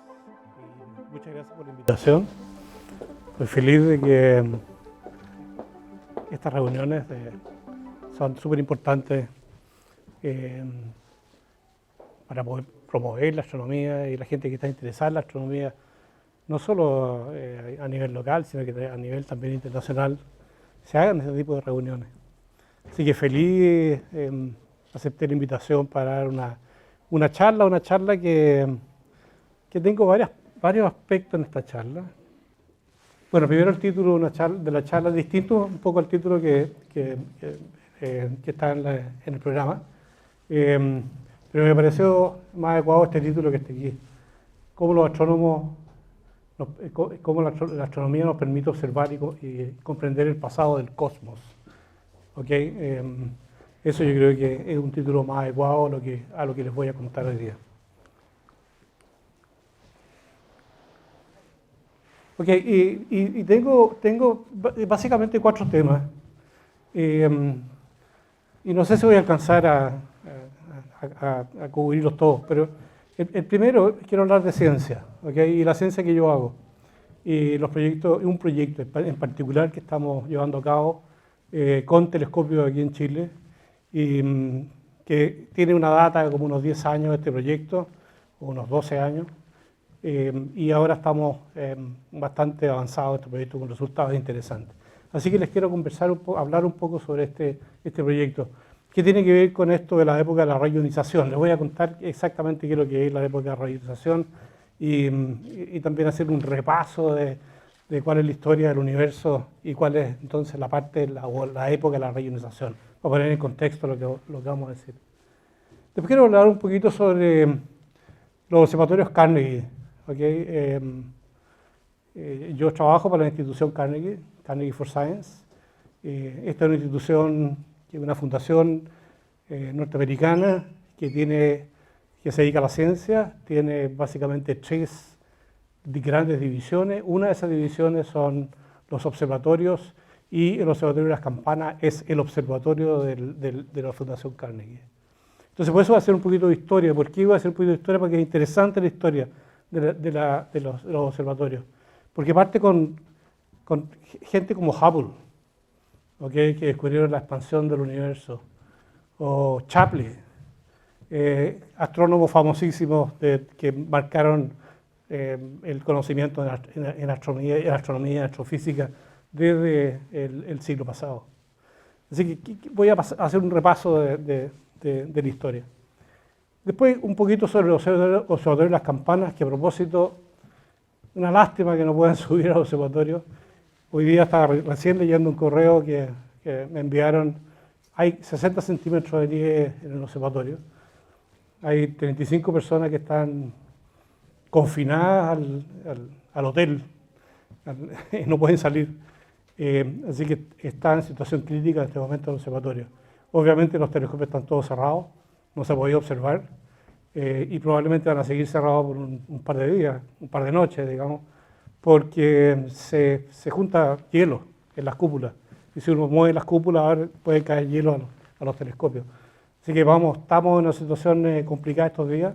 Y muchas gracias por la invitación. Estoy feliz de que estas reuniones son súper importantes para poder promover la astronomía y la gente que está interesada en la astronomía, no solo a nivel local, sino que a nivel también internacional, se hagan este tipo de reuniones. Así que feliz acepté la invitación para dar una charla que tengo varios aspectos en esta charla. Bueno, primero el título de la charla es distinto un poco al título que está en el programa, pero me pareció más adecuado este título que está aquí. Cómo los astrónomos, cómo la astronomía nos permite observar y comprender el pasado del cosmos. ¿Okay? Eso yo creo que es un título más adecuado a lo que les voy a contar hoy día. Ok, y tengo básicamente 4 temas. Y no sé si voy a alcanzar a cubrirlos todos, pero el primero quiero hablar de ciencia, ¿okay? Y la ciencia que yo hago. Y los proyectos, un proyecto en particular que estamos llevando a cabo con telescopios aquí en Chile, y que tiene una data de como unos 10 años este proyecto, o unos 12 años. Y ahora estamos bastante avanzados en este proyecto con resultados interesantes. Así que les quiero hablar un poco sobre este proyecto, que tiene que ver con esto de la época de la rayonización. Les voy a contar exactamente qué es lo que es la época de la rayonización y también hacer un repaso de cuál es la historia del universo y cuál es entonces la época de la rayonización, para poner en contexto lo que vamos a decir. Después quiero hablar un poquito sobre los observatorios Carnegie. Okay, yo trabajo para la institución Carnegie for Science. Esta es una institución, que es una fundación norteamericana que se dedica a la ciencia. Tiene básicamente 3 grandes divisiones. Una de esas divisiones son los observatorios, y el observatorio de las campanas es el observatorio de la Fundación Carnegie. Entonces, por eso voy a hacer un poquito de historia. ¿Por qué voy a hacer un poquito de historia? Porque es interesante la historia de los observatorios. Porque parte con gente como Hubble, ¿okay? Que descubrieron la expansión del universo, o Shapley, astrónomos famosísimos que marcaron el conocimiento en astronomía y astrofísica desde el siglo pasado. Así que voy a hacer un repaso de la historia. Después un poquito sobre los observatorios de las campanas, que a propósito, una lástima que no puedan subir al observatorio. Hoy día estaba recién leyendo un correo que me enviaron. Hay 60 centímetros de nieve en el observatorio. Hay 35 personas que están confinadas al hotel, y no pueden salir. Así que está en situación crítica en este momento el observatorio. Obviamente los telescopios están todos cerrados, no se podía observar, y probablemente van a seguir cerrados por un par de días, un par de noches, digamos, porque se junta hielo en las cúpulas, y si uno mueve las cúpulas ahora puede caer hielo a los telescopios. Así que estamos en una situación complicada estos días.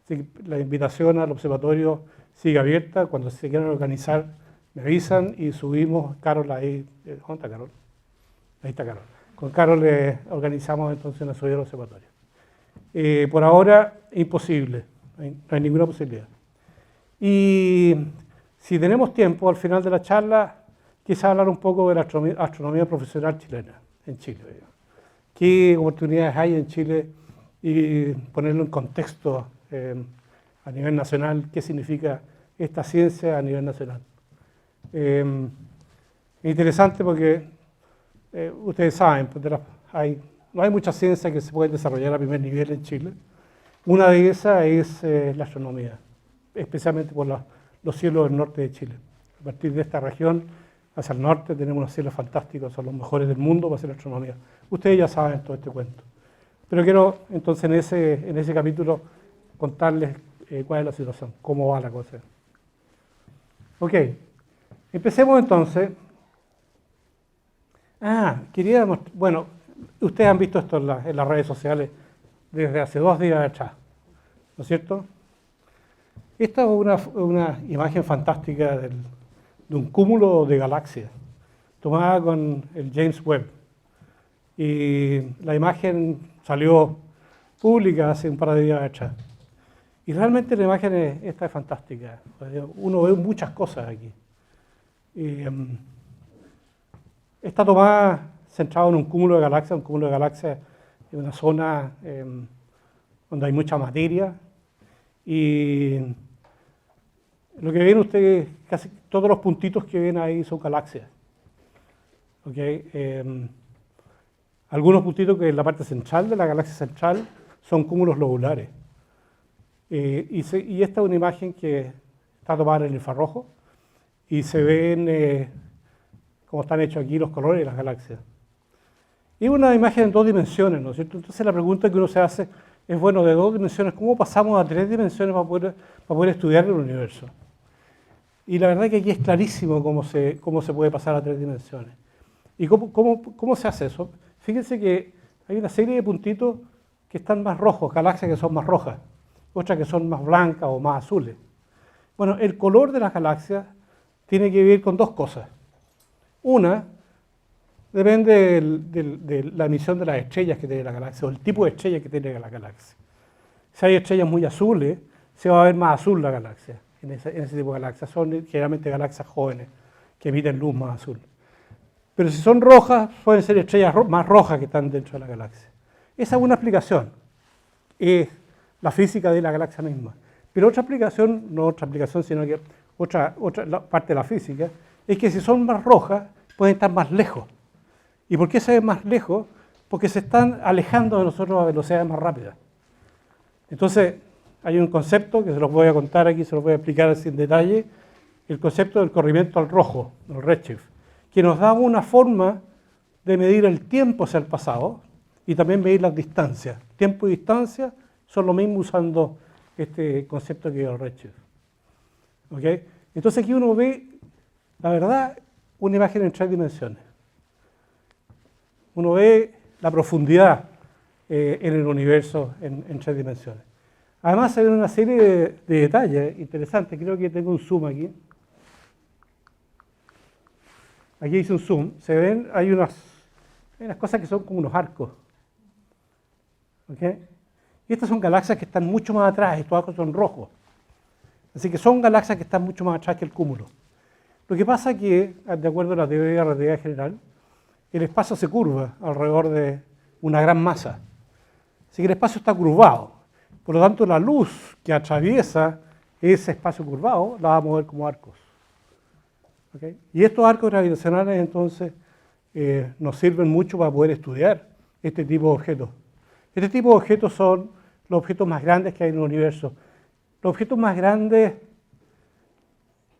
Así que la invitación al observatorio sigue abierta. Cuando se quieran organizar me avisan y subimos. Carol, ahí, ¿dónde está Carol? Ahí está Carol. Con Carol organizamos entonces una subida al observatorio. Por ahora, imposible, no hay ninguna posibilidad. Y si tenemos tiempo, al final de la charla, quizá hablar un poco de la astronomía profesional chilena, en Chile. ¿Qué oportunidades hay en Chile? Y ponerlo en contexto a nivel nacional, qué significa esta ciencia a nivel nacional. Es interesante porque ustedes saben, no hay mucha ciencia que se pueda desarrollar a primer nivel en Chile. Una de esas es la astronomía, especialmente por los cielos del norte de Chile. A partir de esta región, hacia el norte, tenemos unos cielos fantásticos, son los mejores del mundo para hacer astronomía. Ustedes ya saben todo este cuento. Pero quiero entonces en ese capítulo contarles cuál es la situación, cómo va la cosa. Ok, empecemos entonces. Quería demostrar, bueno, ustedes han visto esto en las redes sociales desde hace 2 días atrás, ¿no es cierto? Esta es una imagen fantástica de un cúmulo de galaxias, tomada con el James Webb. Y la imagen salió pública hace un par de días atrás. Y realmente la imagen esta es fantástica. Uno ve muchas cosas aquí. Está tomada centrada en un cúmulo de galaxias en una zona donde hay mucha materia. Y lo que ven ustedes, casi todos los puntitos que ven ahí son galaxias. ¿Okay? Algunos puntitos que en la parte central de la galaxia central son cúmulos lobulares. Y esta es una imagen que está tomada en el infrarrojo y se ven cómo están hechos aquí los colores de las galaxias. Y una imagen en 2 dimensiones, ¿no es cierto? Entonces la pregunta que uno se hace es, bueno, de 2 dimensiones, ¿cómo pasamos a 3 dimensiones para poder estudiar el universo? Y la verdad que aquí es clarísimo cómo se puede pasar a 3 dimensiones. ¿Y cómo se hace eso? Fíjense que hay una serie de puntitos que están más rojos, galaxias que son más rojas, otras que son más blancas o más azules. Bueno, el color de las galaxias tiene que ver con 2 cosas. Una, depende de la emisión de las estrellas que tiene la galaxia, o el tipo de estrella que tiene la galaxia. Si hay estrellas muy azules, se va a ver más azul la galaxia, en ese tipo de galaxias. Son generalmente galaxias jóvenes, que emiten luz más azul. Pero si son rojas, pueden ser estrellas más rojas que están dentro de la galaxia. Esa es una explicación. Es la física de la galaxia misma. Pero otra explicación, no otra explicación, sino que otra parte de la física, es que si son más rojas, pueden estar más lejos. ¿Y por qué se ven más lejos? Porque se están alejando de nosotros a velocidades más rápidas. Entonces, hay un concepto que se los voy a contar aquí, se los voy a explicar así en detalle, el concepto del corrimiento al rojo, el redshift, que nos da una forma de medir el tiempo hacia el pasado y también medir las distancias. Tiempo y distancia son lo mismo usando este concepto que es el redshift. ¿Okay? Entonces aquí uno ve, la verdad, una imagen en 3 dimensiones. Uno ve la profundidad en el universo en 3 dimensiones. Además se ven una serie de detalles interesantes. Creo que tengo un zoom aquí. Aquí hice un zoom. Se ven, hay unas cosas que son como unos arcos. ¿Okay? Y estas son galaxias que están mucho más atrás. Estos arcos son rojos. Así que son galaxias que están mucho más atrás que el cúmulo. Lo que pasa es que, de acuerdo a la teoría de la relatividad general, el espacio se curva alrededor de una gran masa. Así que el espacio está curvado. Por lo tanto, la luz que atraviesa ese espacio curvado la vamos a ver como arcos. ¿Okay? Y estos arcos gravitacionales, entonces, nos sirven mucho para poder estudiar este tipo de objetos. Este tipo de objetos son los objetos más grandes que hay en el universo. Los objetos más grandes,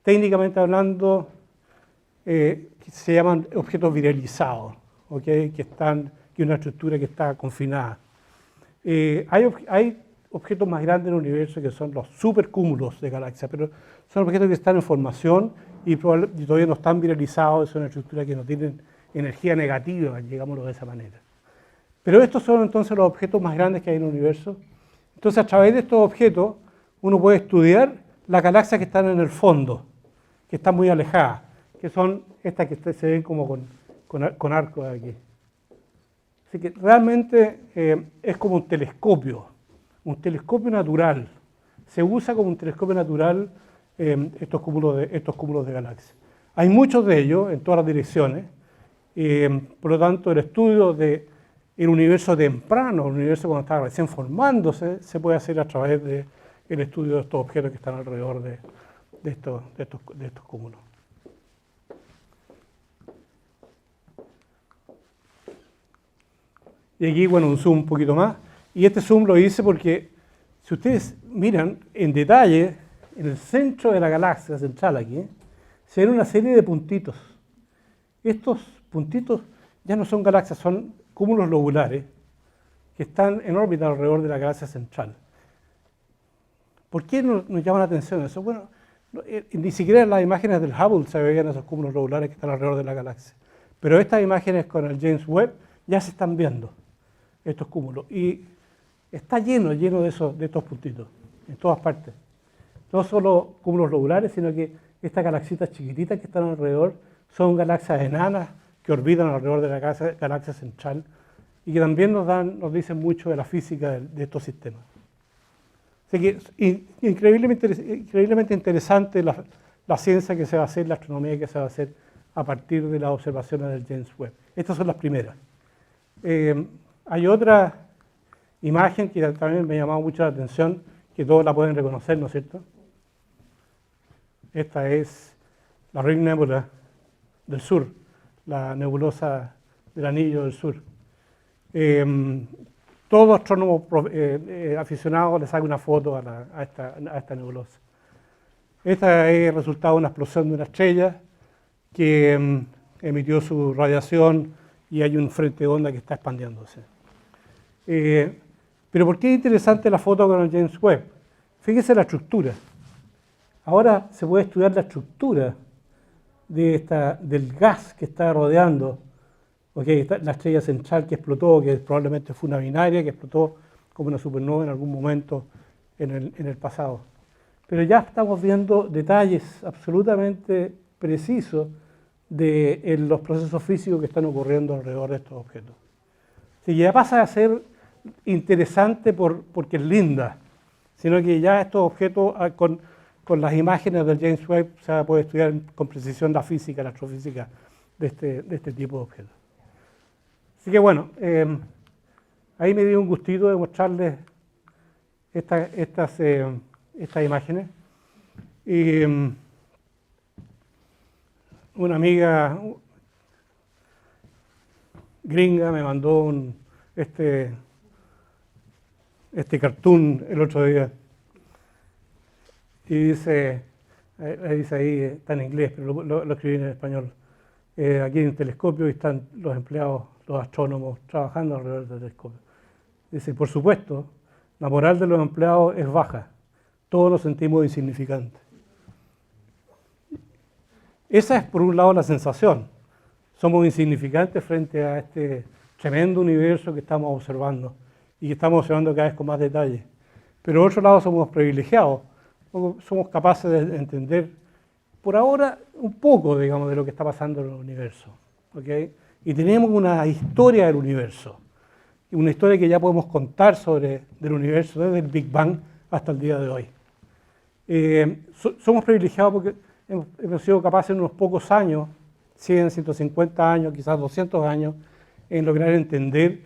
técnicamente hablando, se llaman objetos viralizados, ¿okay? que una estructura que está confinada. Hay objetos más grandes en el universo que son los supercúmulos de galaxias, pero son objetos que están en formación y todavía no están viralizados, son estructuras que no tienen energía negativa, digámoslo de esa manera. Pero estos son entonces los objetos más grandes que hay en el universo. Entonces, a través de estos objetos, uno puede estudiar las galaxias que están en el fondo, que están muy alejadas, que son estas que se ven como con arcos aquí. Así que realmente es como un telescopio natural. Se usa como un telescopio natural estos cúmulos de galaxias. Hay muchos de ellos en todas las direcciones, por lo tanto el estudio del universo temprano, el universo cuando está recién formándose, se puede hacer a través del estudio de estos objetos que están alrededor de estos cúmulos. Y aquí, bueno, un zoom un poquito más. Y este zoom lo hice porque, si ustedes miran en detalle, en el centro de la galaxia central aquí, se ven una serie de puntitos. Estos puntitos ya no son galaxias, son cúmulos lobulares que están en órbita alrededor de la galaxia central. ¿Por qué nos llama la atención eso? Bueno, ni siquiera en las imágenes del Hubble se veían esos cúmulos lobulares que están alrededor de la galaxia. Pero estas imágenes con el James Webb ya se están viendo, estos cúmulos. Y está lleno de estos puntitos, en todas partes. no solo cúmulos lobulares, sino que estas galaxitas chiquititas que están alrededor son galaxias enanas que orbitan alrededor de la galaxia central y que también nos dicen mucho de la física de estos sistemas. Así que increíblemente interesante la ciencia que se va a hacer, la astronomía que se va a hacer a partir de las observaciones del James Webb. Estas son las primeras. Hay otra imagen que también me ha llamado mucho la atención, que todos la pueden reconocer, ¿no es cierto? Esta es la Ring Nebula del sur, la nebulosa del Anillo del Sur. Todo astrónomo aficionado le saca una foto a esta nebulosa. Esta es el resultado de una explosión de una estrella que emitió su radiación y hay un frente de onda que está expandiéndose. Pero ¿por qué es interesante la foto con el James Webb? Fíjese la estructura. Ahora se puede estudiar la estructura del gas que está rodeando la estrella central que explotó, que probablemente fue una binaria, que explotó como una supernova en algún momento en el pasado. Pero ya estamos viendo detalles absolutamente precisos de los procesos físicos que están ocurriendo alrededor de estos objetos. Así que ya pasa a ser interesante porque es linda, sino que ya estos objetos con las imágenes del James Webb se puede estudiar con precisión la física, la astrofísica de este tipo de objetos. Así que bueno, ahí me dio un gustito de mostrarles estas imágenes. Y una amiga gringa me mandó este cartoon el otro día. Y dice ahí, está en inglés, pero lo escribí en español. Aquí hay un telescopio y están los empleados, los astrónomos, trabajando alrededor del telescopio. Dice, por supuesto, la moral de los empleados es baja. Todos nos sentimos insignificantes. Esa es, por un lado, la sensación. Somos insignificantes frente a este tremendo universo que estamos observando y que estamos observando cada vez con más detalle. Pero, por otro lado, somos privilegiados. Somos capaces de entender, por ahora, un poco, digamos, de lo que está pasando en el universo. ¿Okay? Y tenemos una historia del universo, una historia que ya podemos contar del universo desde el Big Bang hasta el día de hoy. Somos privilegiados porque hemos sido capaces en unos pocos años, 100, 150 años, quizás 200 años, en lograr entender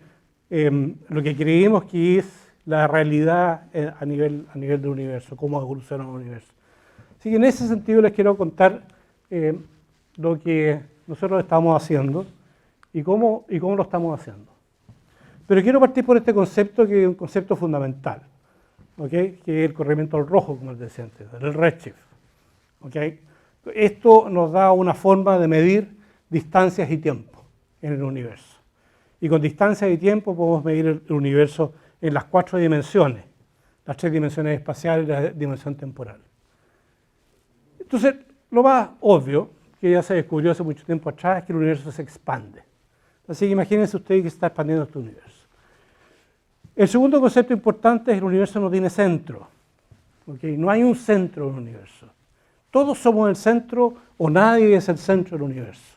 lo que creemos que es la realidad a nivel del universo, cómo evoluciona el universo. Así que en ese sentido les quiero contar lo que nosotros estamos haciendo y cómo lo estamos haciendo. Pero quiero partir por este concepto que es un concepto fundamental, ¿okay? Que es el corrimiento al rojo, como les decía antes, el redshift. ¿Okay? Esto nos da una forma de medir distancias y tiempo en el universo. Y con distancias y tiempo podemos medir el universo en las 4 dimensiones, las 3 dimensiones espaciales y la dimensión temporal. Entonces, lo más obvio, que ya se descubrió hace mucho tiempo atrás, es que el universo se expande. Así que imagínense ustedes que se está expandiendo este universo. El segundo concepto importante es que el universo no tiene centro. ¿Okay? No hay un centro en el universo. Todos somos el centro o nadie es el centro del universo.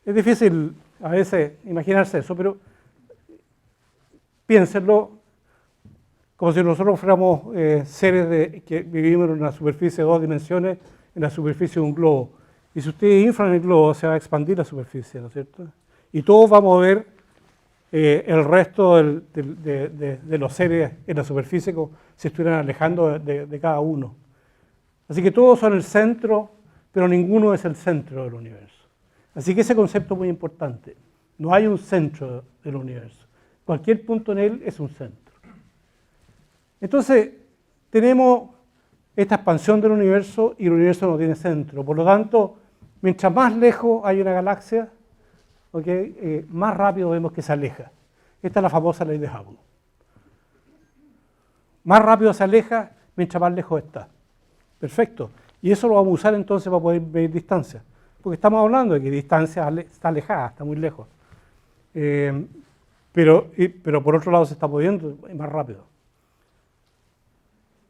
Es difícil a veces imaginarse eso, pero piénsenlo como si nosotros fuéramos seres que vivimos en una superficie de 2 dimensiones, en la superficie de un globo. Y si ustedes inflan el globo, se va a expandir la superficie, ¿no es cierto? Y todos vamos a ver el resto de los seres en la superficie como si estuvieran alejando de cada uno. Así que todos son el centro, pero ninguno es el centro del universo. Así que ese concepto es muy importante. No hay un centro del universo. Cualquier punto en él es un centro. Entonces, tenemos esta expansión del universo y el universo no tiene centro. Por lo tanto, mientras más lejos hay una galaxia, más rápido vemos que se aleja. Esta es la famosa ley de Hubble. Más rápido se aleja, mientras más lejos está. Perfecto. Y eso lo vamos a usar entonces para poder medir distancia. Porque estamos hablando de que distancia está alejada, está muy lejos. Pero por otro lado se está moviendo más rápido.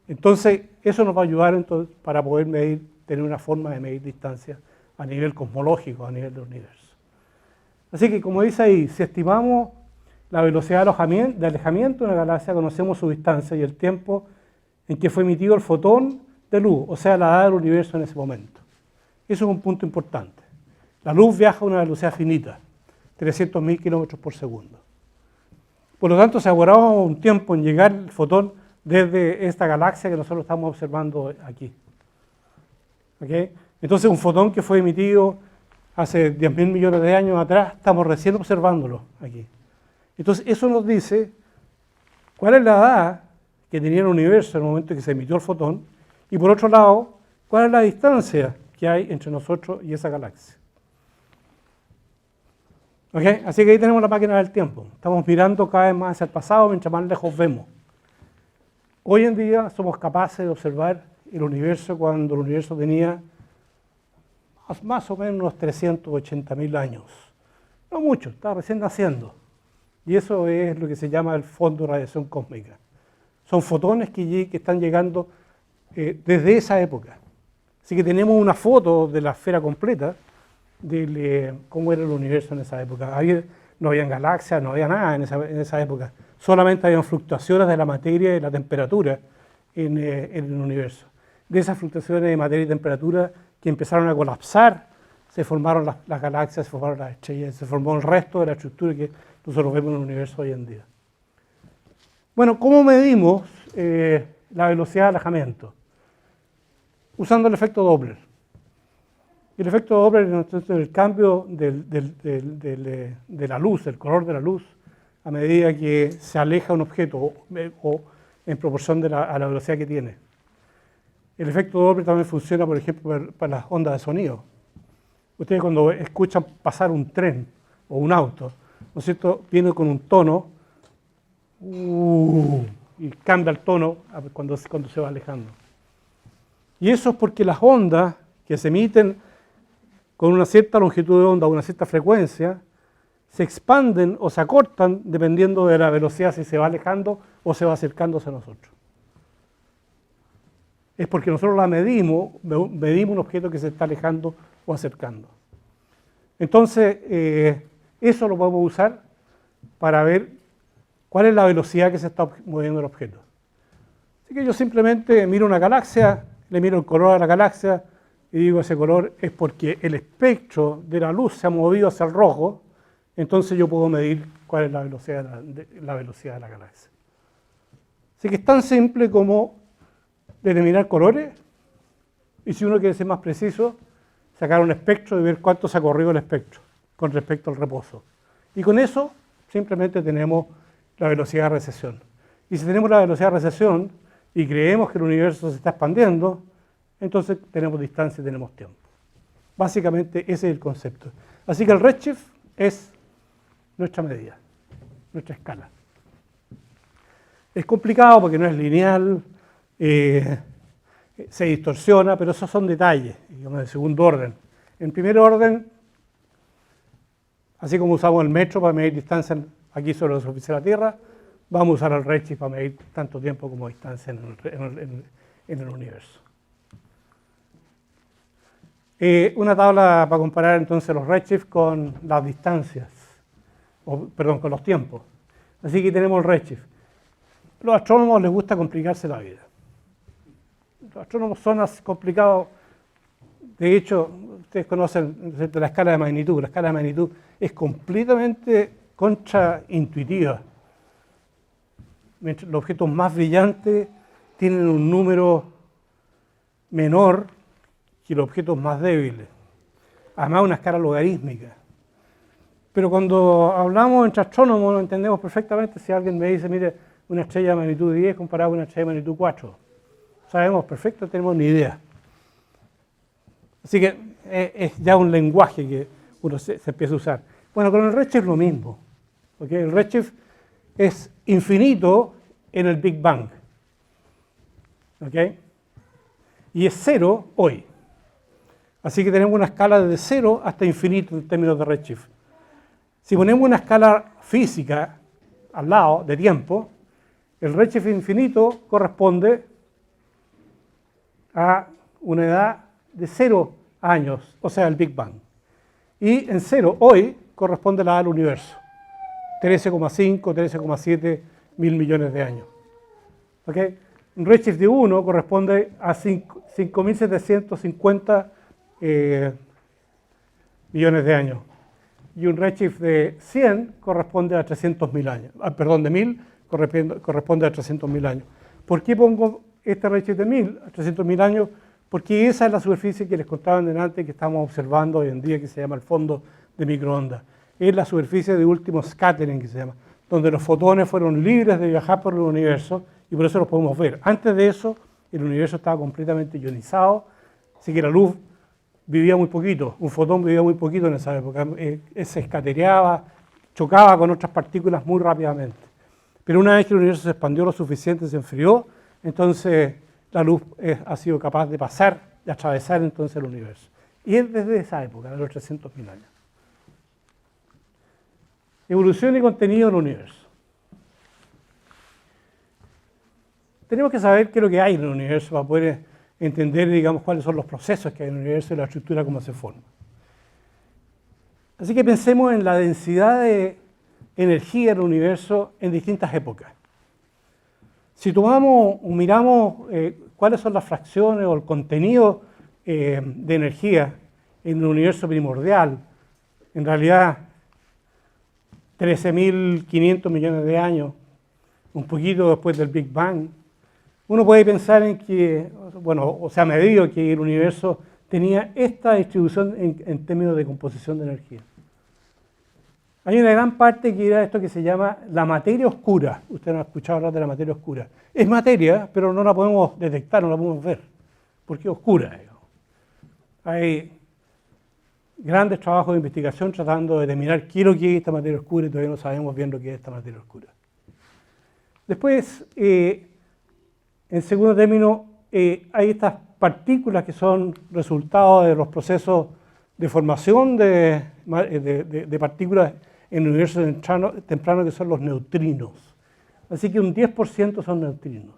Entonces, eso nos va a ayudar entonces, para poder tener una forma de medir distancia a nivel cosmológico, a nivel del universo. Así que, como dice ahí, si estimamos la velocidad de alejamiento de una galaxia, conocemos su distancia y el tiempo en que fue emitido el fotón de luz, o sea, la edad del universo en ese momento. Eso es un punto importante. La luz viaja a una velocidad finita, 300.000 kilómetros por segundo. Por lo tanto, se demoraba un tiempo en llegar el fotón desde esta galaxia que nosotros estamos observando aquí. ¿Okay? Entonces, un fotón que fue emitido hace 10.000 millones de años atrás, estamos recién observándolo aquí. Entonces, eso nos dice cuál es la edad que tenía el universo en el momento en que se emitió el fotón, y por otro lado, cuál es la distancia que hay entre nosotros y esa galaxia. ¿Okay? Así que ahí tenemos la máquina del tiempo. Estamos mirando cada vez más hacia el pasado mientras más lejos vemos. Hoy en día somos capaces de observar el universo cuando el universo tenía más o menos unos 380.000 años. No mucho, está recién naciendo. Y eso es lo que se llama el fondo de radiación cósmica. Son fotones que están llegando desde esa época. Así que tenemos una foto de la esfera completa de cómo era el universo en esa época. No había galaxias, no había nada en esa época. Solamente habían fluctuaciones de la materia y la temperatura en el universo. De esas fluctuaciones de materia y temperatura que empezaron a colapsar, se formaron las galaxias, se formaron las estrellas, se formó el resto de la estructura que nosotros vemos en el universo hoy en día. Bueno, ¿cómo medimos la velocidad de alejamiento? Usando el efecto Doppler. El efecto Doppler es el cambio de la luz, el color de la luz, a medida que se aleja un objeto o en proporción a la velocidad que tiene. El efecto Doppler también funciona, por ejemplo, para las ondas de sonido. Ustedes cuando escuchan pasar un tren o un auto, ¿no es cierto?, viene con un tono y cambia el tono cuando se va alejando. Y eso es porque las ondas que se emiten con una cierta longitud de onda o una cierta frecuencia se expanden o se acortan dependiendo de la velocidad, si se va alejando o se va acercándose a nosotros. Es porque nosotros la medimos un objeto que se está alejando o acercando. Entonces, eso lo podemos usar para ver cuál es la velocidad que se está moviendo el objeto. Así que yo simplemente miro una galaxia, le miro el color a la galaxia y digo ese color es porque el espectro de la luz se ha movido hacia el rojo, entonces yo puedo medir cuál es la velocidad de la galaxia. Así que es tan simple como determinar colores y, si uno quiere ser más preciso, sacar un espectro y ver cuánto se ha corrido el espectro con respecto al reposo. Y con eso simplemente tenemos la velocidad de recesión. Y si tenemos la velocidad de recesión y creemos que el universo se está expandiendo, entonces tenemos distancia y tenemos tiempo. Básicamente ese es el concepto. Así que el redshift es nuestra medida, nuestra escala. Es complicado porque no es lineal, se distorsiona, pero esos son detalles, digamos, de segundo orden. En primer orden, así como usamos el metro para medir distancia aquí sobre la superficie de la Tierra, vamos a usar el redshift para medir tanto tiempo como distancia en el universo. Una tabla para comparar entonces los redshifts con las distancias, con los tiempos. Así que tenemos el redshift. Los astrónomos les gusta complicarse la vida. Los astrónomos son complicados. De hecho, ustedes conocen la escala de magnitud. La escala de magnitud es completamente contraintuitiva. Los objetos más brillantes tienen un número menor que los objetos más débiles. Además, una escala logarítmica. Pero cuando hablamos entre astrónomos, lo entendemos perfectamente. Si alguien me dice, mire, una estrella de magnitud 10 comparada con una estrella de magnitud 4. Sabemos perfecto, no tenemos ni idea. Así que es ya un lenguaje que uno se empieza a usar. Bueno, con el redshift es lo mismo. ¿Okay? El redshift es infinito en el Big Bang. ¿Okay? Y es cero hoy. Así que tenemos una escala de 0 hasta infinito en términos de redshift. Si ponemos una escala física al lado de tiempo, el redshift infinito corresponde a una edad de 0 años, o sea, el Big Bang. Y en 0, hoy, corresponde a la edad del universo, 13,5, 13,7 mil millones de años. ¿Okay? Un redshift de 1 corresponde a 5.750 millones de años. Y un redshift de 100 corresponde a 300.000 años. Perdón, de 1000 corresponde a 300.000 años. ¿Por qué pongo este redshift de 1000 a 300.000 años? Porque esa es la superficie que les contaba delante que estamos observando hoy en día, que se llama el fondo de microondas. Es la superficie de último scattering, que se llama, donde los fotones fueron libres de viajar por el universo y por eso los podemos ver. Antes de eso, el universo estaba completamente ionizado, así que la luz vivía muy poquito, un fotón vivía muy poquito en esa época, se escatereaba, chocaba con otras partículas muy rápidamente. Pero una vez que el universo se expandió lo suficiente, se enfrió, entonces la luz ha sido capaz de pasar, de atravesar entonces el universo. Y es desde esa época, de los 300.000 años. Evolución y contenido del universo. Tenemos que saber qué es lo que hay en el universo para poder entender, digamos, cuáles son los procesos que hay en el universo y la estructura, cómo se forma. Así que pensemos en la densidad de energía del universo en distintas épocas. Si tomamos o miramos cuáles son las fracciones o el contenido de energía en el universo primordial, en realidad 13.500 millones de años, un poquito después del Big Bang, uno puede pensar en que, bueno, o sea, medido que el universo tenía esta distribución en términos de composición de energía. Hay una gran parte que era esto que se llama la materia oscura. Usted no ha escuchado hablar de la materia oscura. Es materia, pero no la podemos detectar, no la podemos ver, porque es oscura. Digamos. Hay grandes trabajos de investigación tratando de determinar qué es lo que es esta materia oscura y todavía no sabemos bien lo que es esta materia oscura. Después, en segundo término, hay estas partículas que son resultado de los procesos de formación de partículas en el universo temprano que son los neutrinos. Así que un 10% son neutrinos.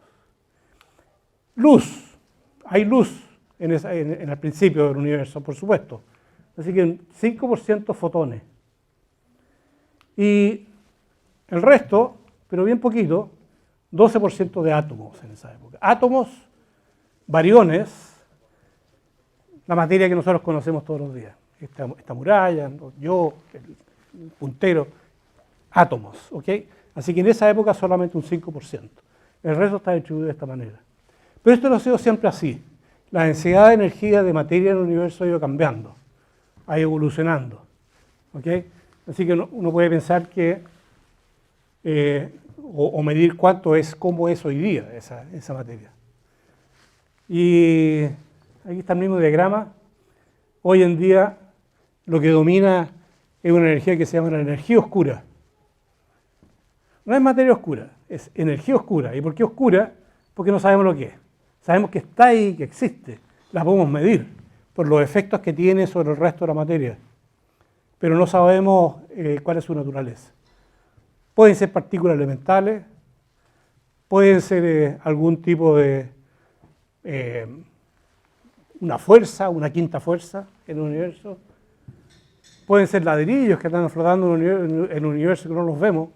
Luz. Hay luz en el principio del universo, por supuesto. Así que un 5% fotones. Y el resto, pero bien poquito, 12% de átomos en esa época. Átomos, bariones, la materia que nosotros conocemos todos los días. Esta muralla, yo, el puntero, átomos, ¿ok? Así que en esa época solamente un 5%. El resto está distribuido de esta manera. Pero esto no ha sido siempre así. La densidad de energía de materia en el universo ha ido cambiando, ha ido evolucionando, ¿ok? Así que uno puede pensar que, o medir cuánto es, cómo es hoy día esa materia. Y aquí está el mismo diagrama. Hoy en día lo que domina es una energía que se llama la energía oscura. No es materia oscura, es energía oscura. ¿Y por qué oscura? Porque no sabemos lo que es. Sabemos que está ahí, que existe. La podemos medir por los efectos que tiene sobre el resto de la materia. Pero no sabemos cuál es su naturaleza. Pueden ser partículas elementales, pueden ser algún tipo de una fuerza, una quinta fuerza en el universo. Pueden ser ladrillos que están flotando en el universo que no los vemos.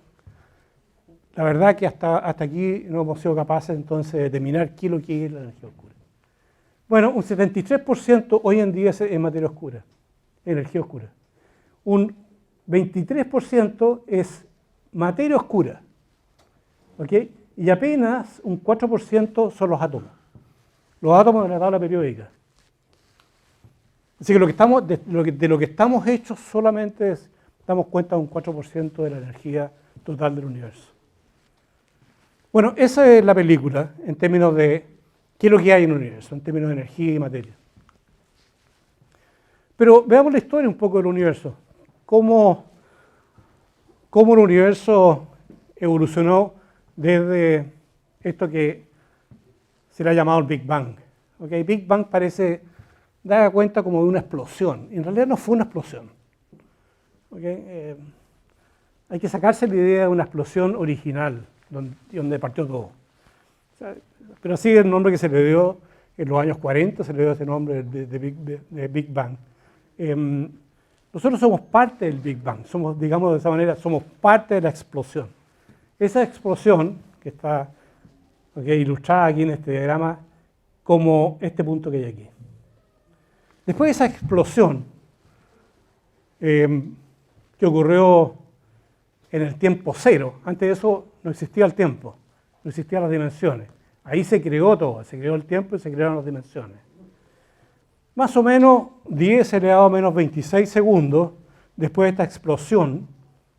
La verdad es que hasta aquí no hemos sido capaces entonces de determinar qué es lo que es la energía oscura. Bueno, un 73% hoy en día es materia oscura, energía oscura. Un 23% es materia oscura, ¿ok? Y apenas un 4% son los átomos de la tabla periódica. Así que de lo que estamos hechos solamente damos cuenta de un 4% de la energía total del universo. Bueno, esa es la película en términos de qué es lo que hay en el universo, en términos de energía y materia. Pero veamos la historia un poco del universo. Cómo el universo evolucionó desde esto que se le ha llamado el Big Bang. ¿Okay? Big Bang parece dar cuenta como de una explosión. En realidad no fue una explosión. ¿Okay? Hay que sacarse la idea de una explosión original, donde partió todo. O sea, pero así es el nombre que se le dio, en los años 40 se le dio ese nombre de Big Bang. Nosotros somos parte del Big Bang, somos, digamos de esa manera, somos parte de la explosión. Esa explosión, que está ilustrada aquí en este diagrama, como este punto que hay aquí. Después de esa explosión, que ocurrió en el tiempo cero, antes de eso no existía el tiempo, no existían las dimensiones. Ahí se creó todo, se creó el tiempo y se crearon las dimensiones. Más o menos 10 elevado a menos 26 segundos, después de esta explosión,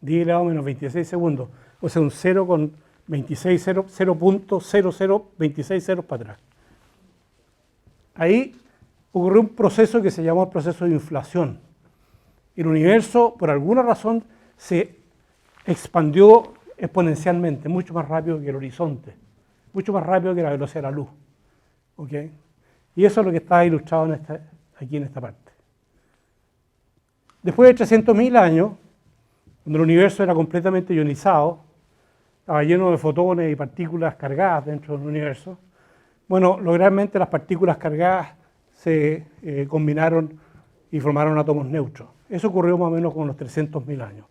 10 elevado a menos 26 segundos, o sea, un 0 con 0.0026 ceros para atrás. Ahí ocurrió un proceso que se llamó el proceso de inflación. El universo, por alguna razón, se expandió exponencialmente, mucho más rápido que el horizonte, mucho más rápido que la velocidad de la luz. ¿Okay? Y eso es lo que está ilustrado aquí en esta parte. Después de 300.000 años, cuando el universo era completamente ionizado, estaba lleno de fotones y partículas cargadas dentro del universo, bueno, realmente las partículas cargadas se combinaron y formaron átomos neutros. Eso ocurrió más o menos con unos 300.000 años.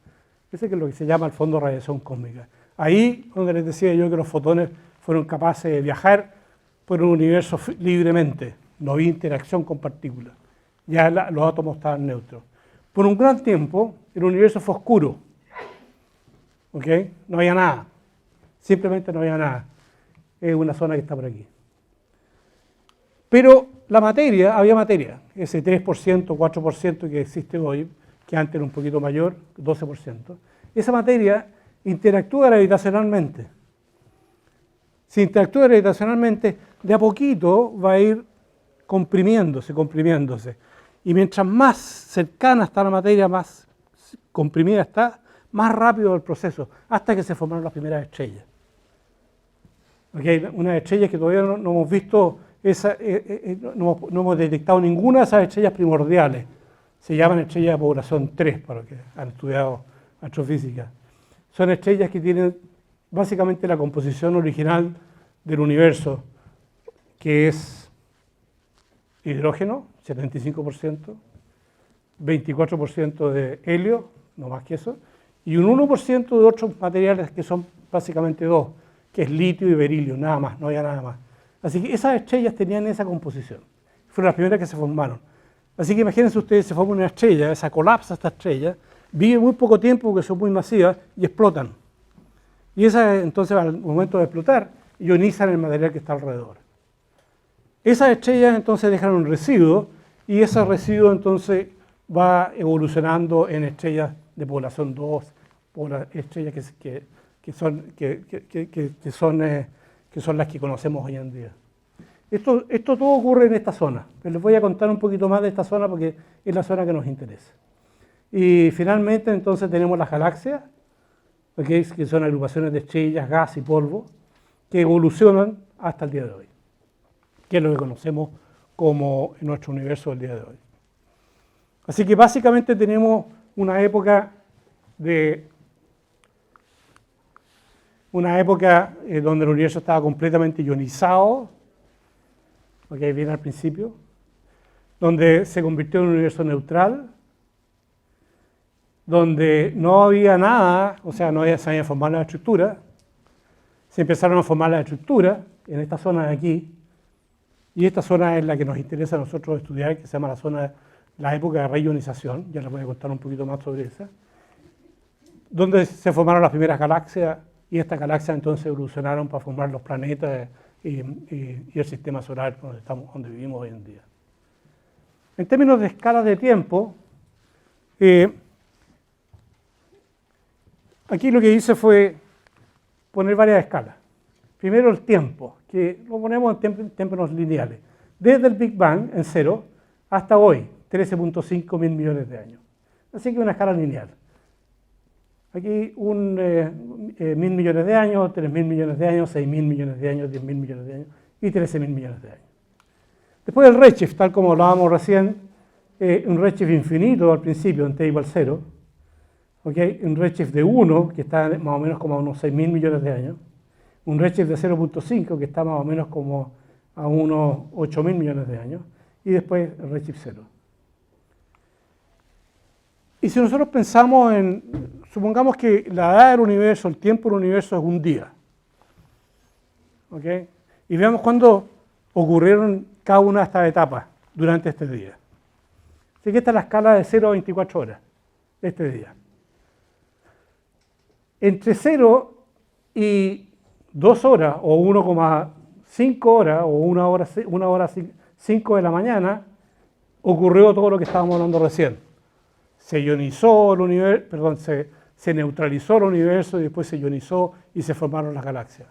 Ese que es lo que se llama el fondo de radiación cósmica. Ahí, donde les decía yo que los fotones fueron capaces de viajar por un universo libremente, no había interacción con partículas. Ya los átomos estaban neutros. Por un gran tiempo, el universo fue oscuro. ¿Okay? No había nada. Simplemente no había nada. Es una zona que está por aquí. Pero la materia, había materia, ese 3%, 4% que existe hoy, que antes era un poquito mayor, 12%, esa materia interactúa gravitacionalmente. Si interactúa gravitacionalmente, de a poquito va a ir comprimiéndose. Y mientras más cercana está la materia, más comprimida está, más rápido el proceso, hasta que se formaron las primeras estrellas. Okay, unas estrellas que todavía no hemos visto, no hemos detectado ninguna de esas estrellas primordiales. Se llaman estrellas de población 3, para los que han estudiado astrofísica. Son estrellas que tienen básicamente la composición original del universo, que es hidrógeno, 75%, 24% de helio, no más que eso, y un 1% de otros materiales que son básicamente dos, que es litio y berilio, nada más, no había nada más. Así que esas estrellas tenían esa composición. Fueron las primeras que se formaron. Así que imagínense ustedes, se forma una estrella, esa colapsa esta estrella, vive muy poco tiempo porque son muy masivas y explotan. Y esas entonces al momento de explotar, ionizan el material que está alrededor. Esas estrellas entonces dejan un residuo y ese residuo entonces va evolucionando en estrellas de población 2, estrellas que son las que conocemos hoy en día. Esto todo ocurre en esta zona, pero les voy a contar un poquito más de esta zona porque es la zona que nos interesa. Y finalmente entonces tenemos las galaxias, ¿okay? Que son agrupaciones de estrellas, gas y polvo, que evolucionan hasta el día de hoy, que es lo que conocemos como nuestro universo del día de hoy. Así que básicamente tenemos una época donde el universo estaba completamente ionizado, okay, bien al principio, donde se convirtió en un universo neutral, donde no había nada, o sea, se habían formado las estructuras, se empezaron a formar las estructuras en esta zona de aquí, y esta zona es la que nos interesa a nosotros estudiar, que se llama la época de reionización, ya les voy a contar un poquito más sobre esa, donde se formaron las primeras galaxias, y estas galaxias entonces evolucionaron para formar los planetas y el sistema solar donde vivimos hoy en día. En términos de escala de tiempo, aquí lo que hice fue poner varias escalas. Primero el tiempo, que lo ponemos en términos lineales. Desde el Big Bang, en cero, hasta hoy, 13.5 mil millones de años. Así que una escala lineal. Aquí 1.000 millones de años, 3.000 millones de años, 6.000 millones de años, 10.000 millones de años y 13.000 millones de años. Después el redshift, tal como hablábamos recién, un redshift infinito al principio, en t igual 0. ¿Okay? Un redshift de 1, que está más o menos como a unos 6.000 millones de años. Un redshift de 0.5, que está más o menos como a unos 8.000 millones de años, y después el redshift 0. Y si nosotros pensamos supongamos que la edad del universo, el tiempo del universo es un día, ¿ok? Y veamos cuándo ocurrieron cada una de estas etapas durante este día. Así que esta es la escala de 0 a 24 horas de este día. Entre 0 y 2 horas, o 1,5 horas, o 1 hora 5 de la mañana, ocurrió todo lo que estábamos hablando recién. Se ionizó el universo, perdón, se neutralizó el universo y después se ionizó y se formaron las galaxias.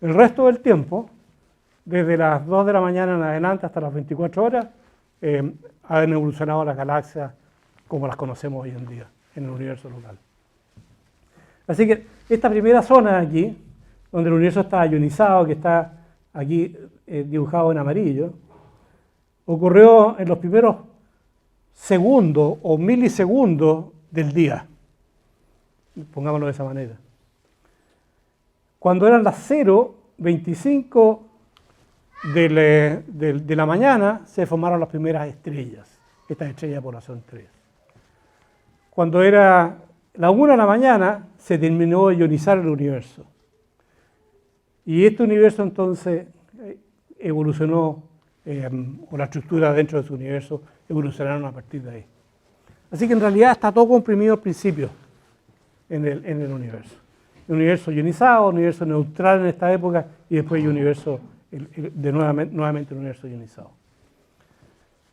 El resto del tiempo, desde las 2 de la mañana en adelante hasta las 24 horas, han evolucionado las galaxias como las conocemos hoy en día, en el universo local. Así que esta primera zona aquí, donde el universo está ionizado, que está aquí dibujado en amarillo, ocurrió en los primeros segundos o milisegundos del día, pongámoslo de esa manera. Cuando eran las 0:25 de la mañana, se formaron las primeras estrellas, estas estrellas de población 3. Cuando era la 1 de la mañana, se terminó de ionizar el universo. Y este universo entonces evolucionó, o la estructura dentro de su universo evolucionaron a partir de ahí. Así que en realidad está todo comprimido al principio en el universo. El universo ionizado, el universo neutral en esta época, y después el universo, nuevamente el universo ionizado.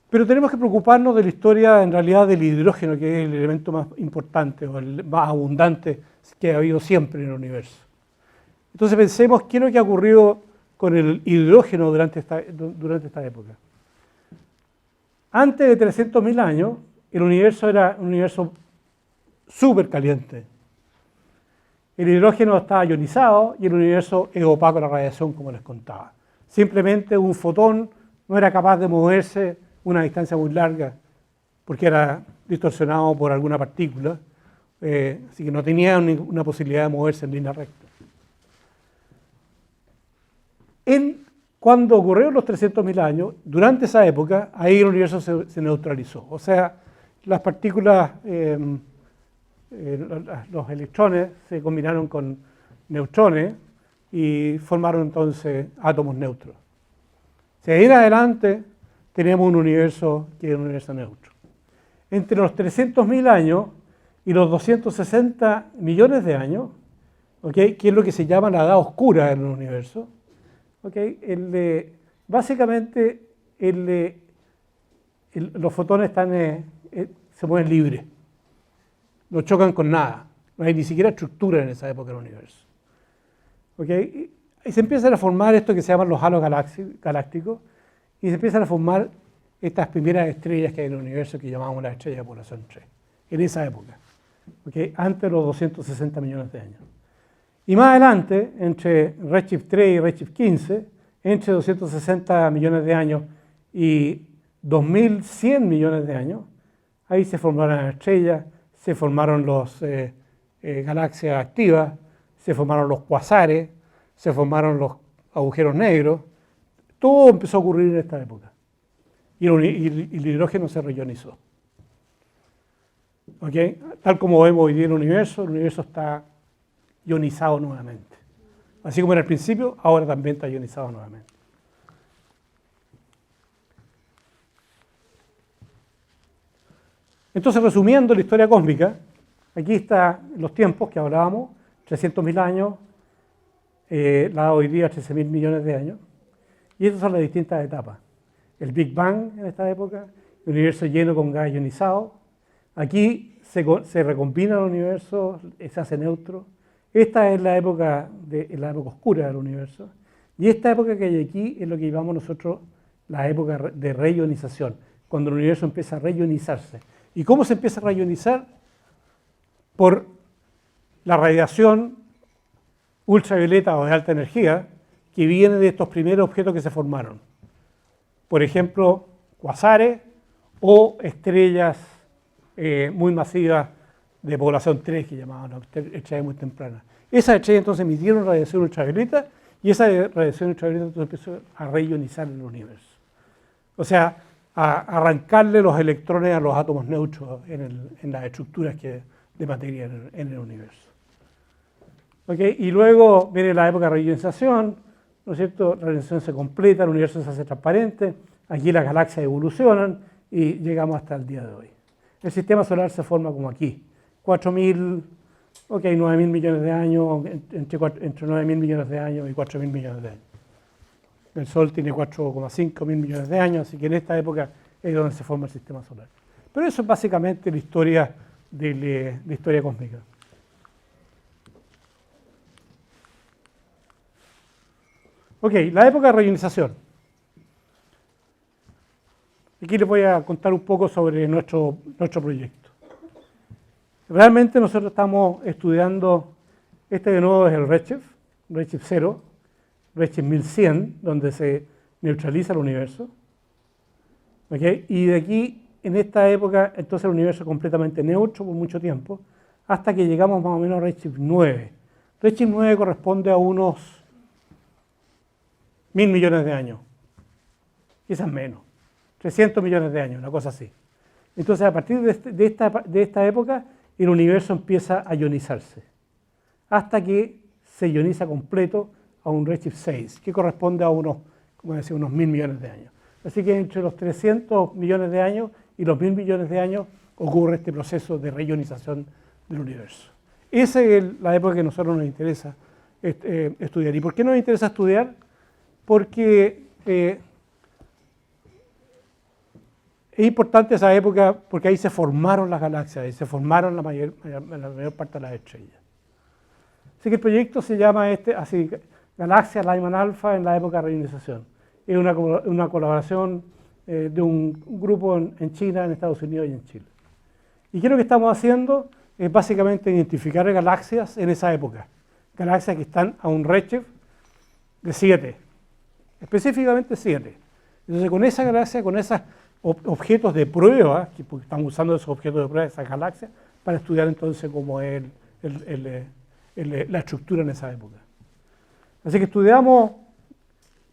Pero tenemos que preocuparnos de la historia en realidad del hidrógeno, que es el elemento más importante o el más abundante que ha habido siempre en el universo. Entonces pensemos qué es lo que ha ocurrido con el hidrógeno durante esta época. Antes de 300.000 años, el universo era un universo súper caliente. El hidrógeno estaba ionizado y el universo es opaco a la radiación, como les contaba. Simplemente un fotón no era capaz de moverse una distancia muy larga porque era distorsionado por alguna partícula, así que no tenía una posibilidad de moverse en línea recta. Cuando ocurrieron los 300.000 años, durante esa época, ahí el universo se neutralizó. O sea, las partículas, los electrones se combinaron con neutrones y formaron entonces átomos neutros. Si ahí en adelante tenemos un universo que es un universo neutro. Entre los 300.000 años y los 260 millones de años, ¿okay?, que es lo que se llama la edad oscura del universo, ¿okay?, básicamente los fotones se mueven libres, no chocan con nada, no hay ni siquiera estructura en esa época del universo. ¿Okay? Y se empiezan a formar esto que se llaman los halos galácticos, y se empiezan a formar estas primeras estrellas que hay en el universo que llamamos las estrellas de población 3, en esa época, ¿okay?, antes de los 260 millones de años. Y más adelante, entre redshift 3 y redshift 15, entre 260 millones de años y 2100 millones de años, ahí se formaron las estrellas, se formaron las galaxias activas, se formaron los cuasares, se formaron los agujeros negros. Todo empezó a ocurrir en esta época. Y el hidrógeno se reionizó. ¿Okay? Tal como vemos hoy día el universo está ionizado nuevamente. Así como era al principio, ahora también está ionizado nuevamente. Entonces, resumiendo la historia cósmica, aquí están los tiempos que hablábamos, 300.000 años, hoy día 13.000 millones de años, y estas son las distintas etapas. El Big Bang en esta época, el universo lleno con gas ionizado, aquí se recombina el universo, se hace neutro. Esta es la época oscura del universo, y esta época que hay aquí es lo que llamamos nosotros la época de reionización, cuando el universo empieza a reionizarse. ¿Y cómo se empieza a reionizar? Por la radiación ultravioleta o de alta energía que viene de estos primeros objetos que se formaron. Por ejemplo, cuasares o estrellas muy masivas de población 3, que llamaban estrellas muy tempranas. Esas estrellas entonces emitieron radiación ultravioleta y Y esa radiación ultravioleta entonces empezó a reionizar el universo. O sea, a arrancarle los electrones a los átomos neutros en las estructuras de materia en el universo. ¿Okay? Y luego viene la época de reionización, ¿no es cierto? La reionización se completa, el universo se hace transparente, aquí las galaxias evolucionan y llegamos hasta el día de hoy. El sistema solar se forma como aquí, 4.000, 9.000 millones de años, entre 9.000 millones de años y 4.000 millones de años. El Sol tiene 4,5 mil millones de años, así que en esta época es donde se forma el sistema solar. Pero eso es básicamente la historia la historia cósmica. Ok, la época de reionización. Aquí les voy a contar un poco sobre nuestro proyecto. Realmente nosotros estamos estudiando, este de nuevo es el Redshift 0, Redshift 1100, donde se neutraliza el universo. ¿Okay? Y de aquí, en esta época, entonces el universo es completamente neutro por mucho tiempo, hasta que llegamos más o menos a Redshift 9. Redshift 9 corresponde a unos 1.000 millones de años, quizás menos, 300 millones de años, una cosa así. Entonces, a partir de esta época, el universo empieza a ionizarse, hasta que se ioniza completo a un Redshift 6, que corresponde a unos 1.000 millones de años. Así que entre los 300 millones de años y los 1.000 millones de años ocurre este proceso de reionización del universo. Esa es la época que a nosotros nos interesa estudiar. ¿Y por qué nos interesa estudiar? Porque es importante esa época porque ahí se formaron las galaxias y se formaron la mayor parte de las estrellas. Así que el proyecto se llama así, Galaxia Lyman Alpha en la época de reionización. Es una colaboración de un grupo en China, en Estados Unidos y en Chile. Y qué es lo que estamos haciendo es básicamente identificar galaxias en esa época. Galaxias que están a un redshift de 7, específicamente 7. Entonces con esa galaxia, con esos objetos de prueba, que estamos usando esos objetos de prueba de esas galaxias, para estudiar entonces cómo es la estructura en esa época. Así que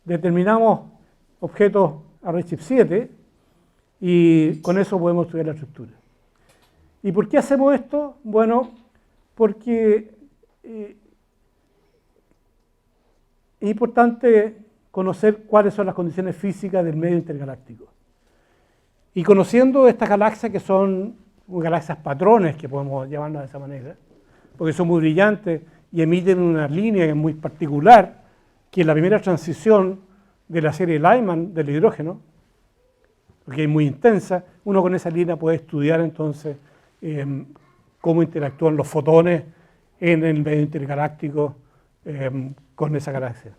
determinamos objetos a Redshift 7 y con eso podemos estudiar la estructura. ¿Y por qué hacemos esto? Bueno, porque es importante conocer cuáles son las condiciones físicas del medio intergaláctico. Y conociendo estas galaxias que son galaxias patrones, que podemos llamarlas de esa manera, porque son muy brillantes y emiten una línea que es muy particular, que es la primera transición de la serie Lyman del hidrógeno, porque es muy intensa, uno con esa línea puede estudiar entonces cómo interactúan los fotones en el medio intergaláctico con esa galaxia.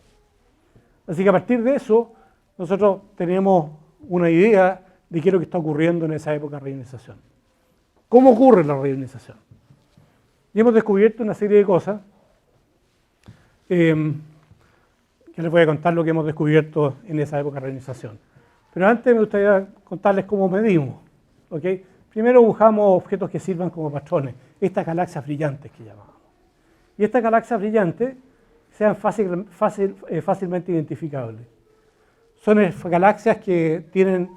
Así que a partir de eso, nosotros tenemos una idea de qué es lo que está ocurriendo en esa época de reionización. ¿Cómo ocurre la reionización? Y hemos descubierto una serie de cosas, que les voy a contar lo que hemos descubierto en esa época de reionización. Pero antes me gustaría contarles cómo medimos. ¿Okay? Primero buscamos objetos que sirvan como patrones, estas galaxias brillantes que llamamos. Y estas galaxias brillantes sean fácilmente identificables. Son galaxias que tienen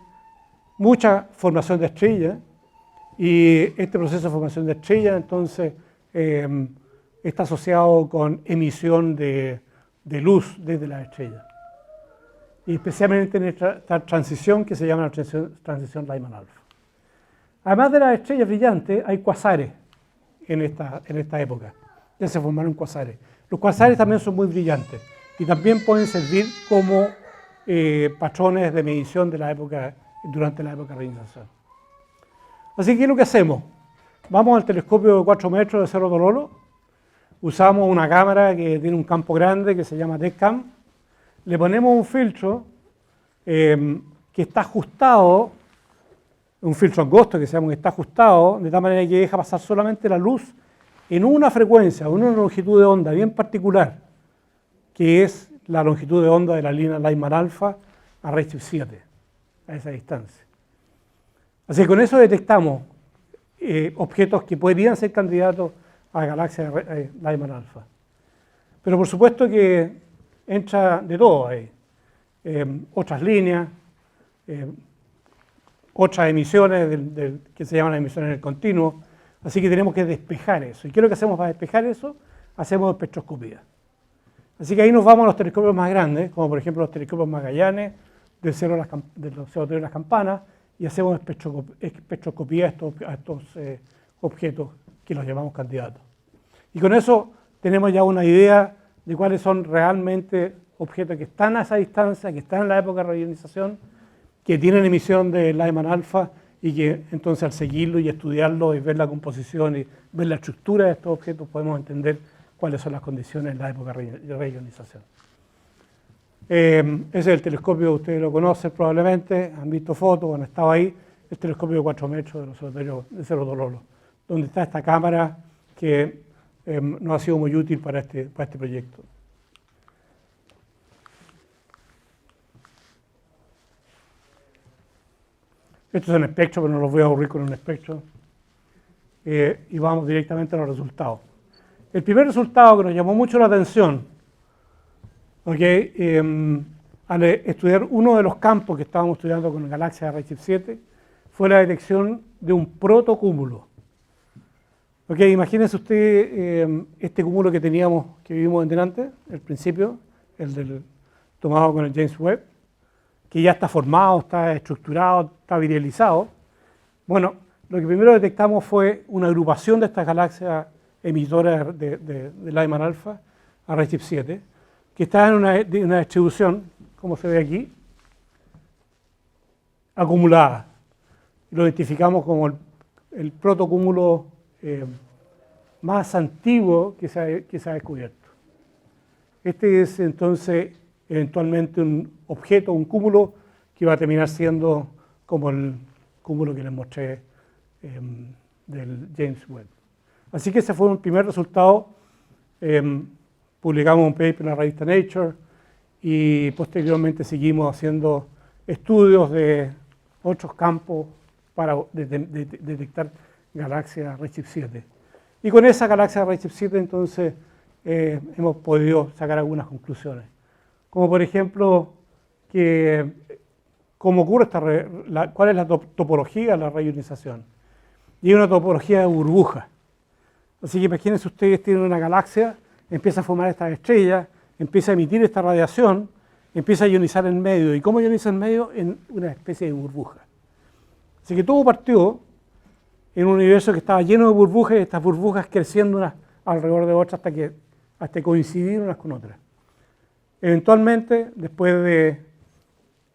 mucha formación de estrellas y este proceso de formación de estrellas entonces está asociado con emisión de luz desde las estrellas. Y especialmente en esta transición que se llama la transición Lyman alpha. Además de las estrellas brillantes, hay cuasares en esta época. Ya se formaron cuasares. Los cuasares también son muy brillantes y también pueden servir como patrones de medición de la época, durante la época de reionización. Así que, ¿qué es lo que hacemos? Vamos al telescopio de 4 metros de Cerro Tololo, usamos una cámara que tiene un campo grande que se llama DECCAM, le ponemos un filtro que está ajustado, un filtro angosto que está ajustado, de tal manera que deja pasar solamente la luz en una frecuencia, una longitud de onda bien particular, que es la longitud de onda de la línea Lyman alpha a Redshift 7, a esa distancia. Así que con eso detectamos objetos que podrían ser candidatos a galaxias Lyman alpha. Pero por supuesto que entra de todo ahí. Otras líneas, otras emisiones que se llaman emisiones en el continuo. Así que tenemos que despejar eso. ¿Y qué es lo que hacemos para despejar eso? Hacemos espectroscopía. Así que ahí nos vamos a los telescopios más grandes, como por ejemplo los telescopios Magallanes, del Observatorio de las Campanas, y hacemos espectroscopía a estos objetos que los llamamos candidatos. Y con eso tenemos ya una idea de cuáles son realmente objetos que están a esa distancia, que están en la época de radionización, que tienen emisión de Lyman alfa, y que entonces al seguirlo y estudiarlo y ver la composición y ver la estructura de estos objetos podemos entender cuáles son las condiciones en la época de radionización. Ese es el telescopio, ustedes lo conocen probablemente, han visto fotos, han estado ahí, el telescopio de 4 metros del observatorio de Cerro Tololo, donde está esta cámara que nos ha sido muy útil para este proyecto. Esto es un espectro, pero no los voy a aburrir con un espectro. Y vamos directamente a los resultados. El primer resultado que nos llamó mucho la atención, al estudiar uno de los campos que estábamos estudiando con galaxias de Redshift 7, fue la detección de un protocúmulo. Imagínense usted este cúmulo que vimos en delante, el principio, tomado con el James Webb, que ya está formado, está estructurado, está virializado. Bueno, lo que primero detectamos fue una agrupación de estas galaxias emitoras de Lyman alfa a Redshift 7, que está en una distribución, como se ve aquí, acumulada. Lo identificamos como el protocúmulo más antiguo que se ha descubierto. Este es entonces eventualmente un objeto, un cúmulo que va a terminar siendo como el cúmulo que les mostré del James Webb. Así que ese fue un primer resultado. Publicamos un paper en la revista Nature y posteriormente seguimos haciendo estudios de otros campos para detectar galaxias Redshift 7. Y con esa galaxia Redshift 7 entonces hemos podido sacar algunas conclusiones. Como por ejemplo, cómo ocurre cuál es la topología de la radionización. Y hay una topología de burbuja. Así que imagínense ustedes, tienen una galaxia, empieza a formar estas estrellas, empieza a emitir esta radiación, empieza a ionizar en medio. ¿Y cómo ioniza en medio? En una especie de burbuja. Así que todo partió en un universo que estaba lleno de burbujas, y estas burbujas creciendo unas alrededor de otras hasta coincidir unas con otras. Eventualmente, después de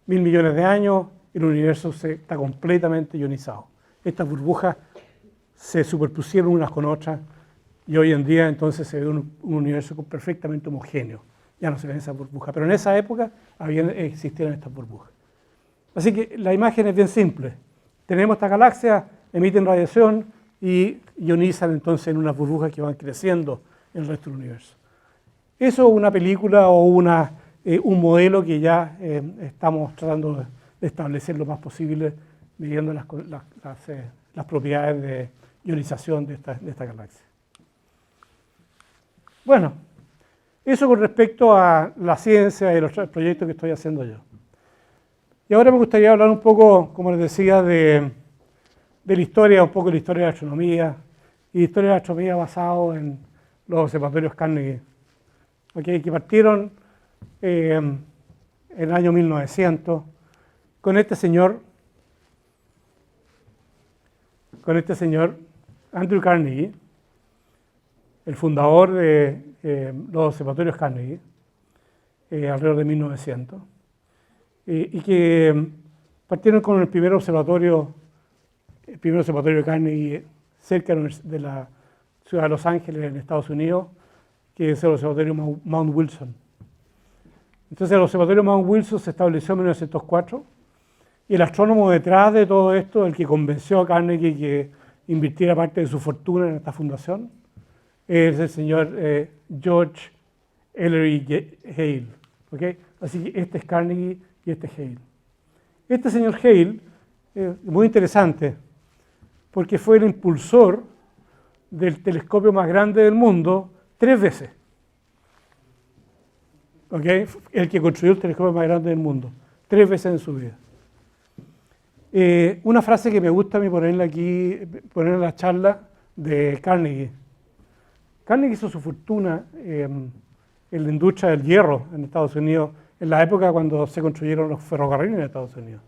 1.000 millones de años, el universo está completamente ionizado. Estas burbujas se superpusieron unas con otras y hoy en día entonces se ve un universo perfectamente homogéneo. Ya no se ven esas burbujas, pero en esa época existían estas burbujas. Así que la imagen es bien simple. Tenemos esta galaxia, emiten radiación y ionizan entonces en unas burbujas que van creciendo en el resto del universo. Eso es una película o un modelo que ya estamos tratando de establecer lo más posible, midiendo las propiedades de ionización de esta galaxia. Bueno, eso con respecto a la ciencia y los proyectos que estoy haciendo yo. Y ahora me gustaría hablar un poco, como les decía, de la historia, un poco de la historia de la astronomía, y la historia de la astronomía basado en los observatorios Carnegie, que partieron en el año 1900 con este señor Andrew Carnegie, el fundador de los observatorios Carnegie, alrededor de 1900, y que partieron con el primer observatorio de Carnegie cerca de la ciudad de Los Ángeles, en Estados Unidos, que es el observatorio Mount Wilson. Entonces el observatorio Mount Wilson se estableció en 1904, y el astrónomo detrás de todo esto, el que convenció a Carnegie que invirtiera parte de su fortuna en esta fundación, es el señor George Ellery Hale. Así que este es Carnegie y este es Hale. Este señor Hale es muy interesante porque fue el impulsor del telescopio más grande del mundo 3 veces. ¿ok? El que construyó el telescopio más grande del mundo, 3 veces en su vida. Una frase que me gusta a mí ponerla aquí, ponerla en la charla de Carnegie. Carnegie hizo su fortuna en la industria del hierro en Estados Unidos, en la época cuando se construyeron los ferrocarriles en Estados Unidos.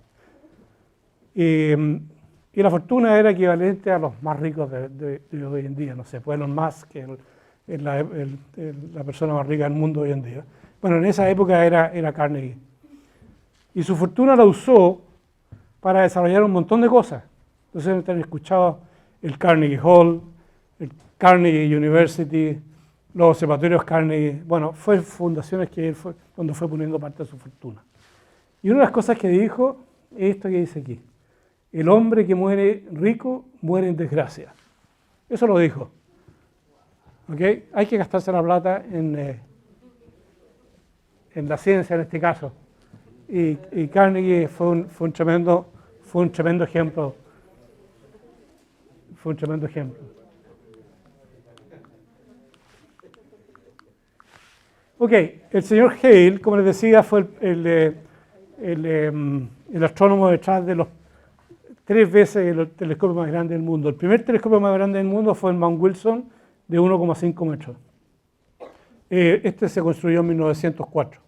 Y la fortuna era equivalente a los más ricos de hoy en día, no sé, pues Elon Musk, que es la persona más rica del mundo hoy en día. Bueno, en esa época era Carnegie. Y su fortuna la usó para desarrollar un montón de cosas. Entonces han escuchado el Carnegie Hall, el Carnegie University, los observatorios Carnegie. Bueno, fue fundaciones que él cuando fue poniendo parte de su fortuna. Y una de las cosas que dijo es esto que dice aquí. El hombre que muere rico muere en desgracia. Eso lo dijo. ¿Okay? Hay que gastarse la plata en la ciencia en este caso. Y Carnegie fue un tremendo ejemplo. Fue un tremendo ejemplo. Ok, el señor Hale, como les decía, fue el astrónomo detrás de los 3 veces el telescopio más grande del mundo. El primer telescopio más grande del mundo fue el Mount Wilson, de 1,5 metros. Este se construyó en 1904.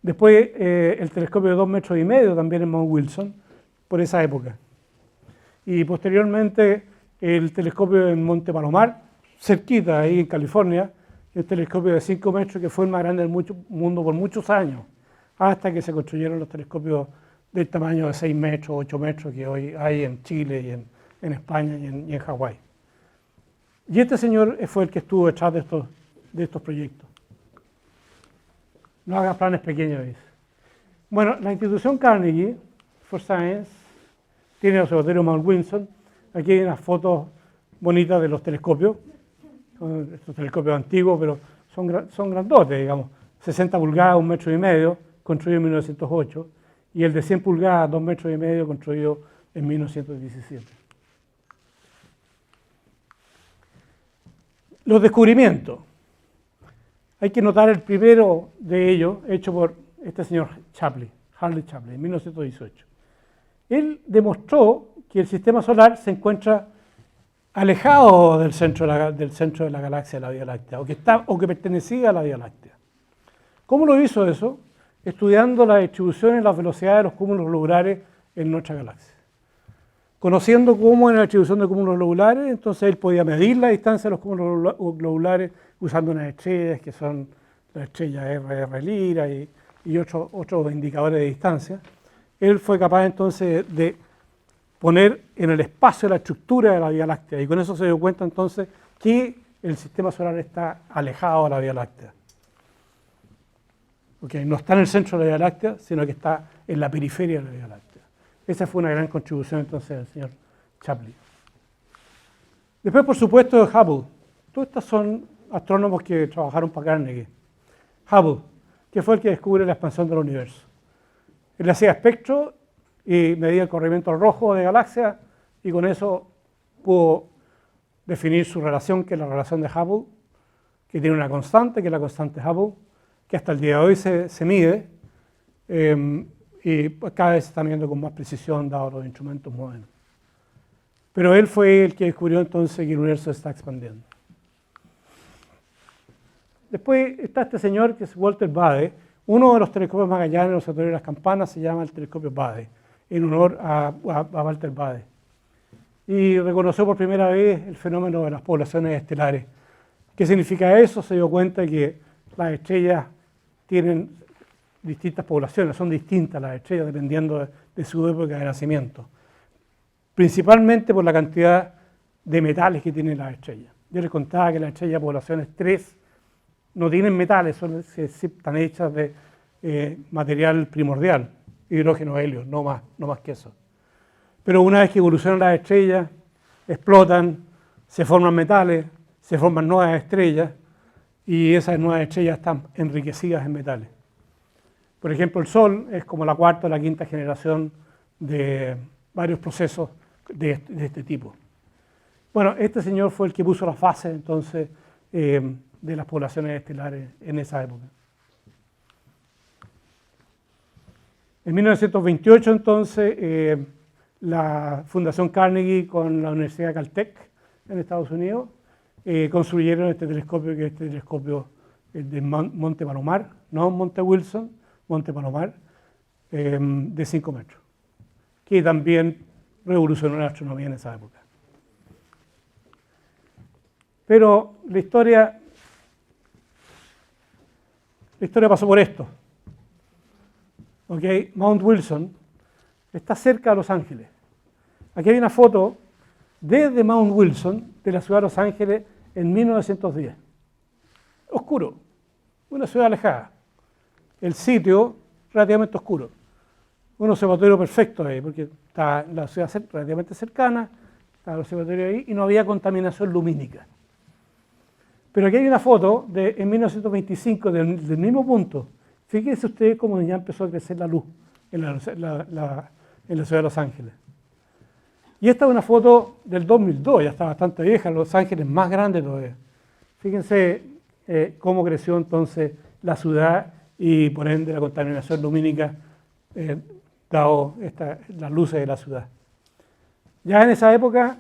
Después el telescopio de 2,5 metros también en Mount Wilson, por esa época. Y posteriormente el telescopio en Monte Palomar, cerquita, ahí en California, el telescopio de 5 metros, que fue el más grande del mundo por muchos años, hasta que se construyeron los telescopios del tamaño de 6 metros, 8 metros, que hoy hay en Chile y en España y en Hawái. Y este señor fue el que estuvo detrás de estos proyectos. No haga planes pequeños, dice. Bueno, la institución Carnegie for Science tiene el observatorio Mount Wilson. Aquí hay unas fotos bonitas de los telescopios. Estos telescopios antiguos, pero son grandotes, digamos. 60 pulgadas, 1,5 metros, construido en 1908. Y el de 100 pulgadas, 2,5 metros, construido en 1917. Los descubrimientos. Hay que notar el primero de ellos, hecho por este señor Harley Shapley, en 1918. Él demostró que el sistema solar se encuentra alejado del centro de la galaxia de la Vía Láctea, o que pertenecía a la Vía Láctea. ¿Cómo lo hizo eso? Estudiando la distribución y las velocidades de los cúmulos globulares en nuestra galaxia. Conociendo cómo era la distribución de cúmulos globulares, entonces él podía medir la distancia de los cúmulos globulares usando unas estrellas que son las estrellas RR Lyra y otros indicadores de distancia. Él fue capaz entonces de poner en el espacio la estructura de la Vía Láctea y con eso se dio cuenta entonces que el sistema solar está alejado de la Vía Láctea. Okay, no está en el centro de la Vía Láctea, sino que está en la periferia de la Vía Láctea. Esa fue una gran contribución entonces del señor Shapley. Después, por supuesto, Hubble. Todos estos son astrónomos que trabajaron para Carnegie. Hubble, que fue el que descubre la expansión del universo. Él hacía espectro y medía el corrimiento rojo de galaxias y con eso pudo definir su relación, que es la relación de Hubble, que tiene una constante, que es la constante Hubble, que hasta el día de hoy se mide y pues cada vez se está midiendo con más precisión dados los instrumentos modernos. Pero él fue el que descubrió entonces que el universo se está expandiendo. Después está este señor que es Walter Baade. Uno de los telescopios Magallanes en el Observatorio de las Campanas se llama el telescopio Baade, en honor a Walter Baade. Y reconoció por primera vez el fenómeno de las poblaciones estelares. ¿Qué significa eso? Se dio cuenta que las estrellas tienen distintas poblaciones, son distintas las estrellas dependiendo de su época de nacimiento. Principalmente por la cantidad de metales que tienen las estrellas. Yo les contaba que las estrellas de poblaciones 3 no tienen metales, están hechas de material primordial, hidrógeno, helio, no más que eso. Pero una vez que evolucionan las estrellas, explotan, se forman metales, se forman nuevas estrellas y esas nuevas estrellas están enriquecidas en metales. Por ejemplo, el Sol es como la cuarta o la quinta generación de varios procesos de este tipo. Bueno, este señor fue el que puso las bases entonces de las poblaciones estelares en esa época. En 1928, entonces, la Fundación Carnegie con la Universidad de Caltech en Estados Unidos construyeron este telescopio, que es este telescopio de Monte Palomar, no Monte Wilson, Monte Palomar, de 5 metros, que también revolucionó la astronomía en esa época. Pero la historia pasó por esto. ¿Okay? Mount Wilson está cerca de Los Ángeles. Aquí hay una foto desde Mount Wilson de la ciudad de Los Ángeles en 1910. Oscuro, una ciudad alejada. El sitio relativamente oscuro. Un observatorio perfecto ahí, porque está la ciudad relativamente cercana, estaba el observatorio ahí y no había contaminación lumínica. Pero aquí hay una foto en 1925 del mismo punto. Fíjense ustedes cómo ya empezó a crecer la luz en la ciudad de Los Ángeles. Y esta es una foto del 2002, ya está bastante vieja, Los Ángeles más grande todavía. Fíjense cómo creció entonces la ciudad y por ende la contaminación lumínica, dado las luces de la ciudad. Ya en esa época,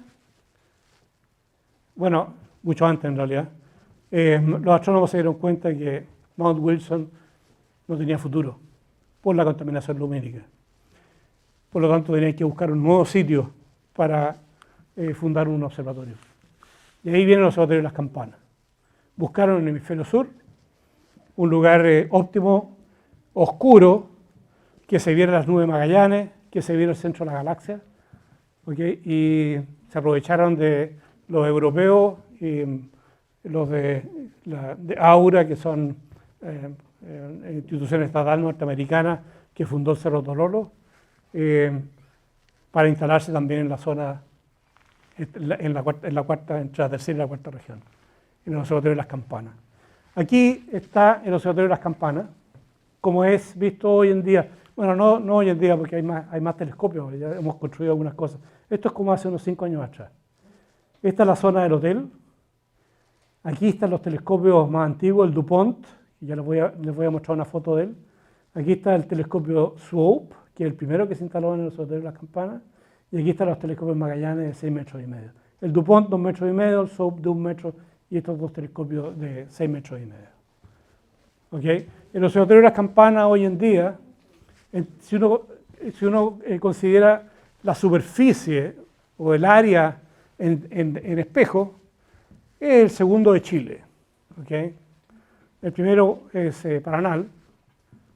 bueno, mucho antes en realidad, los astrónomos se dieron cuenta que Mount Wilson no tenía futuro por la contaminación lumínica. Por lo tanto, tenían que buscar un nuevo sitio para fundar un observatorio. Y ahí viene el observatorio de las Campanas. Buscaron en el hemisferio sur un lugar óptimo, oscuro, que se viera las nubes de Magallanes, que se viera el centro de la galaxia, ¿okay? Y se aprovecharon de los europeos y los de Aura, que son instituciones estatales norteamericanas que fundó el Cerro Tololo, para instalarse también en la zona, entre la tercera y la cuarta región, en el Observatorio de las Campanas. Aquí está el Observatorio de las Campanas, como es visto hoy en día. Bueno, no hoy en día porque hay más telescopios, ya hemos construido algunas cosas. Esto es como hace unos 5 años atrás. Esta es la zona del hotel. Aquí están los telescopios más antiguos, el DuPont, y ya les voy a mostrar una foto de él. Aquí está el telescopio Swope, que es el primero que se instaló en el Observatorio de las Campanas, y aquí están los telescopios Magallanes de 6 metros y medio. El DuPont 2 metros y medio, el Swope de 1 metro, y estos dos telescopios de 6 metros y medio. ¿Okay? El Observatorio de las Campanas hoy en día, si uno considera la superficie o el área en espejo, es el segundo de Chile. ¿Okay? El primero es Paranal,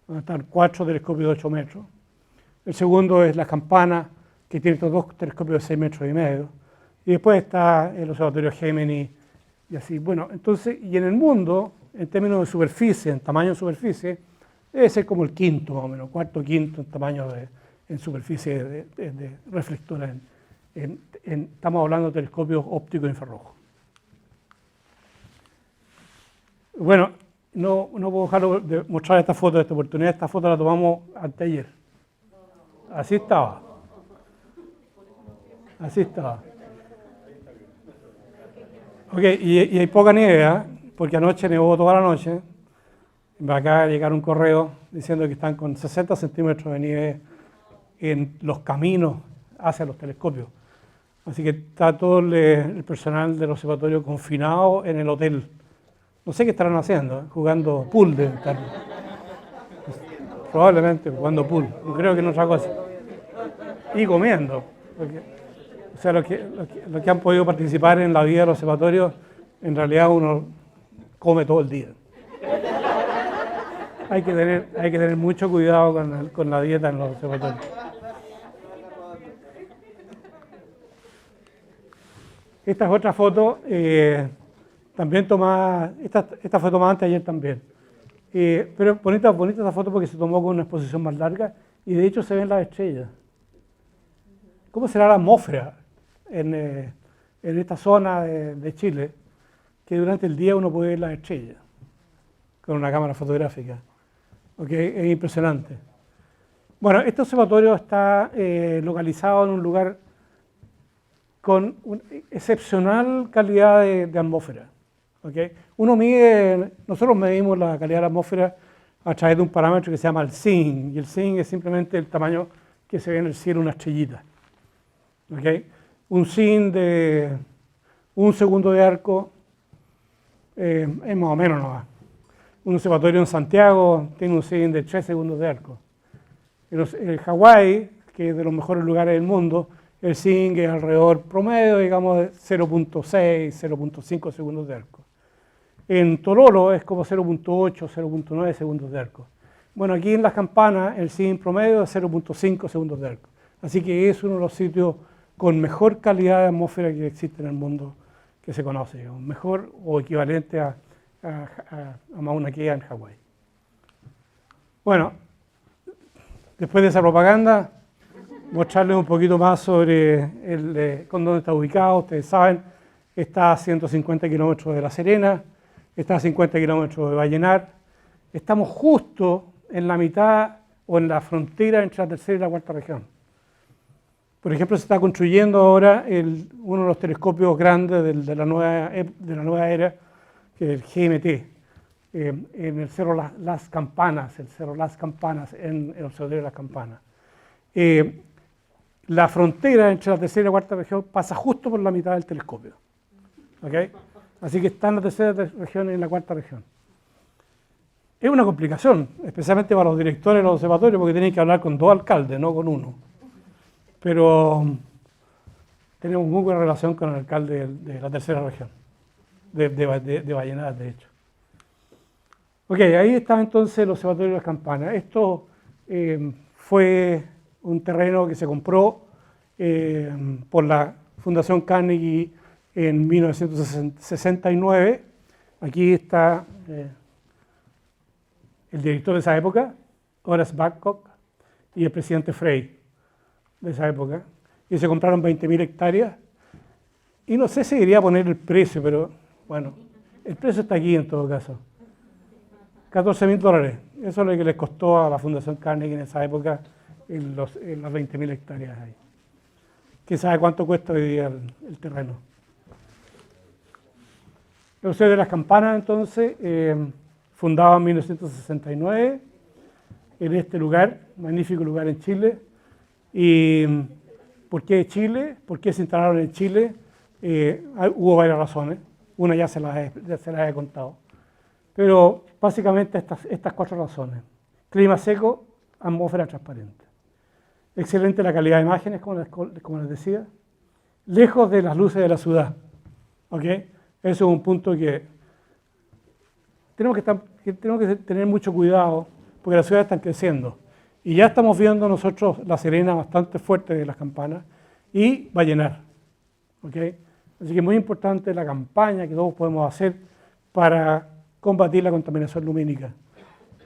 donde están 4 telescopios de 8 metros. El segundo es Las Campanas, que tiene estos 2 telescopios de 6 metros y medio. Y después está el Observatorio Gemini, y así. Bueno, entonces, y en el mundo, en términos de superficie, en tamaño de superficie, debe ser como el quinto, más o menos, cuarto, quinto en tamaño en superficie de reflectora. Estamos hablando de telescopios ópticos infrarrojos. Bueno, no puedo dejar de mostrar esta foto de esta oportunidad. Esta foto la tomamos anteayer. Así estaba. Así estaba. Ok, y hay poca nieve, porque anoche nevó toda la noche. Me acaba de llegar un correo diciendo que están con 60 centímetros de nieve en los caminos hacia los telescopios. Así que está todo el personal del observatorio confinado en el hotel. No sé qué estarán haciendo, jugando pool de estar. Probablemente jugando pool, no creo que no otra cosa. Y comiendo. O sea, los que han podido participar en la vida del observatorio, en realidad uno come todo el día. Hay que tener mucho cuidado con la dieta en los observatorios. Esta es otra foto, también tomada, esta fue tomada antes de ayer también. Pero bonita esta foto porque se tomó con una exposición más larga y de hecho se ven las estrellas. ¿Cómo será la atmósfera en esta zona de Chile? Que durante el día uno puede ver las estrellas con una cámara fotográfica. ¿Okay? Es impresionante. Bueno, este observatorio está localizado en un lugar con una excepcional calidad de atmósfera. ¿Okay? Nosotros medimos la calidad de la atmósfera a través de un parámetro que se llama el SIN, y el SIN es simplemente el tamaño que se ve en el cielo, una estrellita. ¿Okay? Un SIN de 1 segundo de arco es más o menos nomás. Un observatorio en Santiago tiene un SIN de 3 segundos de arco. En Hawái, que es de los mejores lugares del mundo, el SIN es alrededor promedio, digamos, de 0.6, 0.5 segundos de arco. En Tololo es como 0.8, 0.9 segundos de arco. Bueno, aquí en Las Campanas el SIN promedio es 0.5 segundos de arco. Así que es uno de los sitios con mejor calidad de atmósfera que existe en el mundo que se conoce, digamos, mejor o equivalente a Mauna Kea en Hawái. Bueno, después de esa propaganda, mostrarles un poquito más sobre con dónde está ubicado. Ustedes saben, está a 150 kilómetros de La Serena, está a 50 kilómetros de Vallenar. Estamos justo en la mitad o en la frontera entre la tercera y la cuarta región. Por ejemplo, se está construyendo ahora uno de los telescopios grandes de la nueva era, que es el GMT, en el Cerro Las Campanas, en el Observatorio de Las Campanas. La frontera entre la tercera y la cuarta región pasa justo por la mitad del telescopio. ¿Okay? Así que está en la tercera región y en la cuarta región. Es una complicación, especialmente para los directores de los observatorios, porque tienen que hablar con 2 alcaldes, no con uno. Pero tenemos muy buena relación con el alcalde de la tercera región, de Vallenar, de hecho. Ok, ahí está entonces el Observatorio de Las Campanas. Esto fue un terreno que se compró por la Fundación Carnegie en 1969. Aquí está el director de esa época, Horace Babcock, y el presidente Frey de esa época, y se compraron 20.000 hectáreas, y no sé si debería poner el precio, pero bueno, el precio está aquí en todo caso. $14.000, eso es lo que les costó a la Fundación Carnegie en esa época, en las 20.000 hectáreas ahí. ¿Quién sabe cuánto cuesta hoy día el terreno? El Observatorio de Las Campanas, entonces, fundado en 1969, en este lugar, magnífico lugar en Chile. ¿Y por qué Chile? ¿Por qué se instalaron en Chile? Hubo varias razones, una ya se las he contado. Pero básicamente estas 4 razones. Clima seco, atmósfera transparente. Excelente la calidad de imágenes, como les decía. Lejos de las luces de la ciudad. ¿Okay? Eso es un punto que tenemos que tener mucho cuidado, porque las ciudades están creciendo. Y ya estamos viendo nosotros La Serena bastante fuerte de Las Campanas y Vallenar. ¿Okay? Así que es muy importante la campaña que todos podemos hacer para combatir la contaminación lumínica,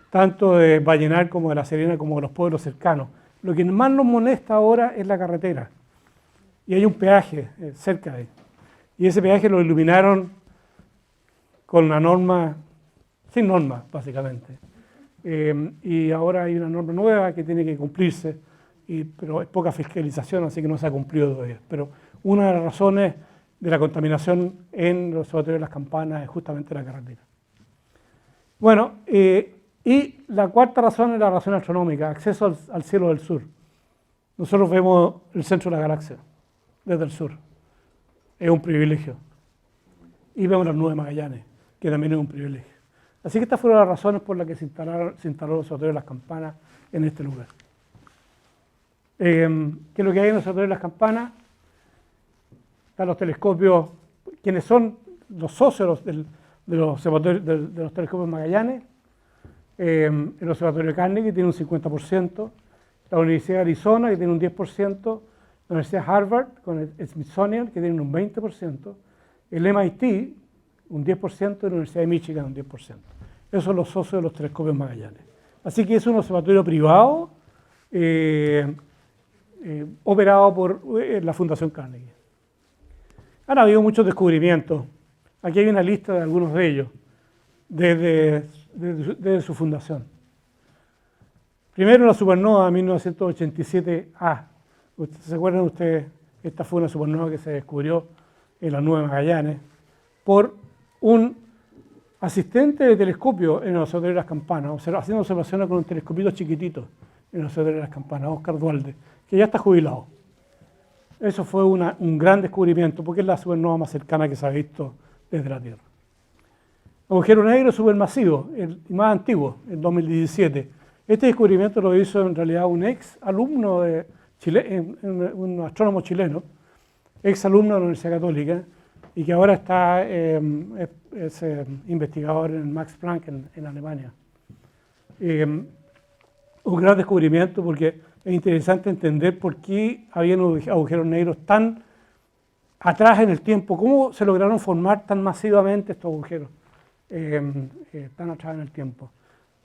tanto de Vallenar como de La Serena como de los pueblos cercanos. Lo que más nos molesta ahora es la carretera. Y hay un peaje cerca de ahí. Y ese peaje lo iluminaron con una norma, sin norma básicamente. Y ahora hay una norma nueva que tiene que cumplirse, pero es poca fiscalización, así que no se ha cumplido todavía. Pero una de las razones de la contaminación en los observatorios de Las Campanas es justamente la carretera. Bueno, y la cuarta razón es la razón astronómica, acceso al cielo del sur. Nosotros vemos el centro de la galaxia desde el sur. Es un privilegio. Y vemos las nubes de Magallanes, que también es un privilegio. Así que estas fueron las razones por las que se instaló el Observatorio de Las Campanas en este lugar. ¿Qué es lo que hay en el Observatorio de Las Campanas? Están los telescopios, quienes son los socios de los telescopios Magallanes. El Observatorio de Carnegie tiene un 50%, la Universidad de Arizona, que tiene un 10%, la Universidad de Harvard, con el Smithsonian, que tiene un 20%, el MIT, un 10%, y la Universidad de Michigan, un 10%. Esos son los socios de los telescopios Magallanes. Así que es un observatorio privado operado por la Fundación Carnegie. Han habido muchos descubrimientos. Aquí hay una lista de algunos de ellos, desde su fundación. Primero la supernova 1987A. ¿Se acuerdan ustedes? Esta fue una supernova que se descubrió en la nube de Magallanes por un asistente de telescopio en el Observatorio de las Campanas, haciendo observaciones con un telescopito chiquitito en el Observatorio de las Campanas, Oscar Dualde, que ya está jubilado. Eso fue un gran descubrimiento, porque es la supernova más cercana que se ha visto desde la Tierra. Agujero negro supermasivo, el más antiguo, en 2017. Este descubrimiento lo hizo en realidad un ex alumno de Chile, un astrónomo chileno, ex alumno de la Universidad Católica, y que ahora está, es investigador en Max Planck en Alemania. Un gran descubrimiento, porque es interesante entender por qué habían agujeros negros tan atrás en el tiempo, cómo se lograron formar tan masivamente estos agujeros tan atrás en el tiempo.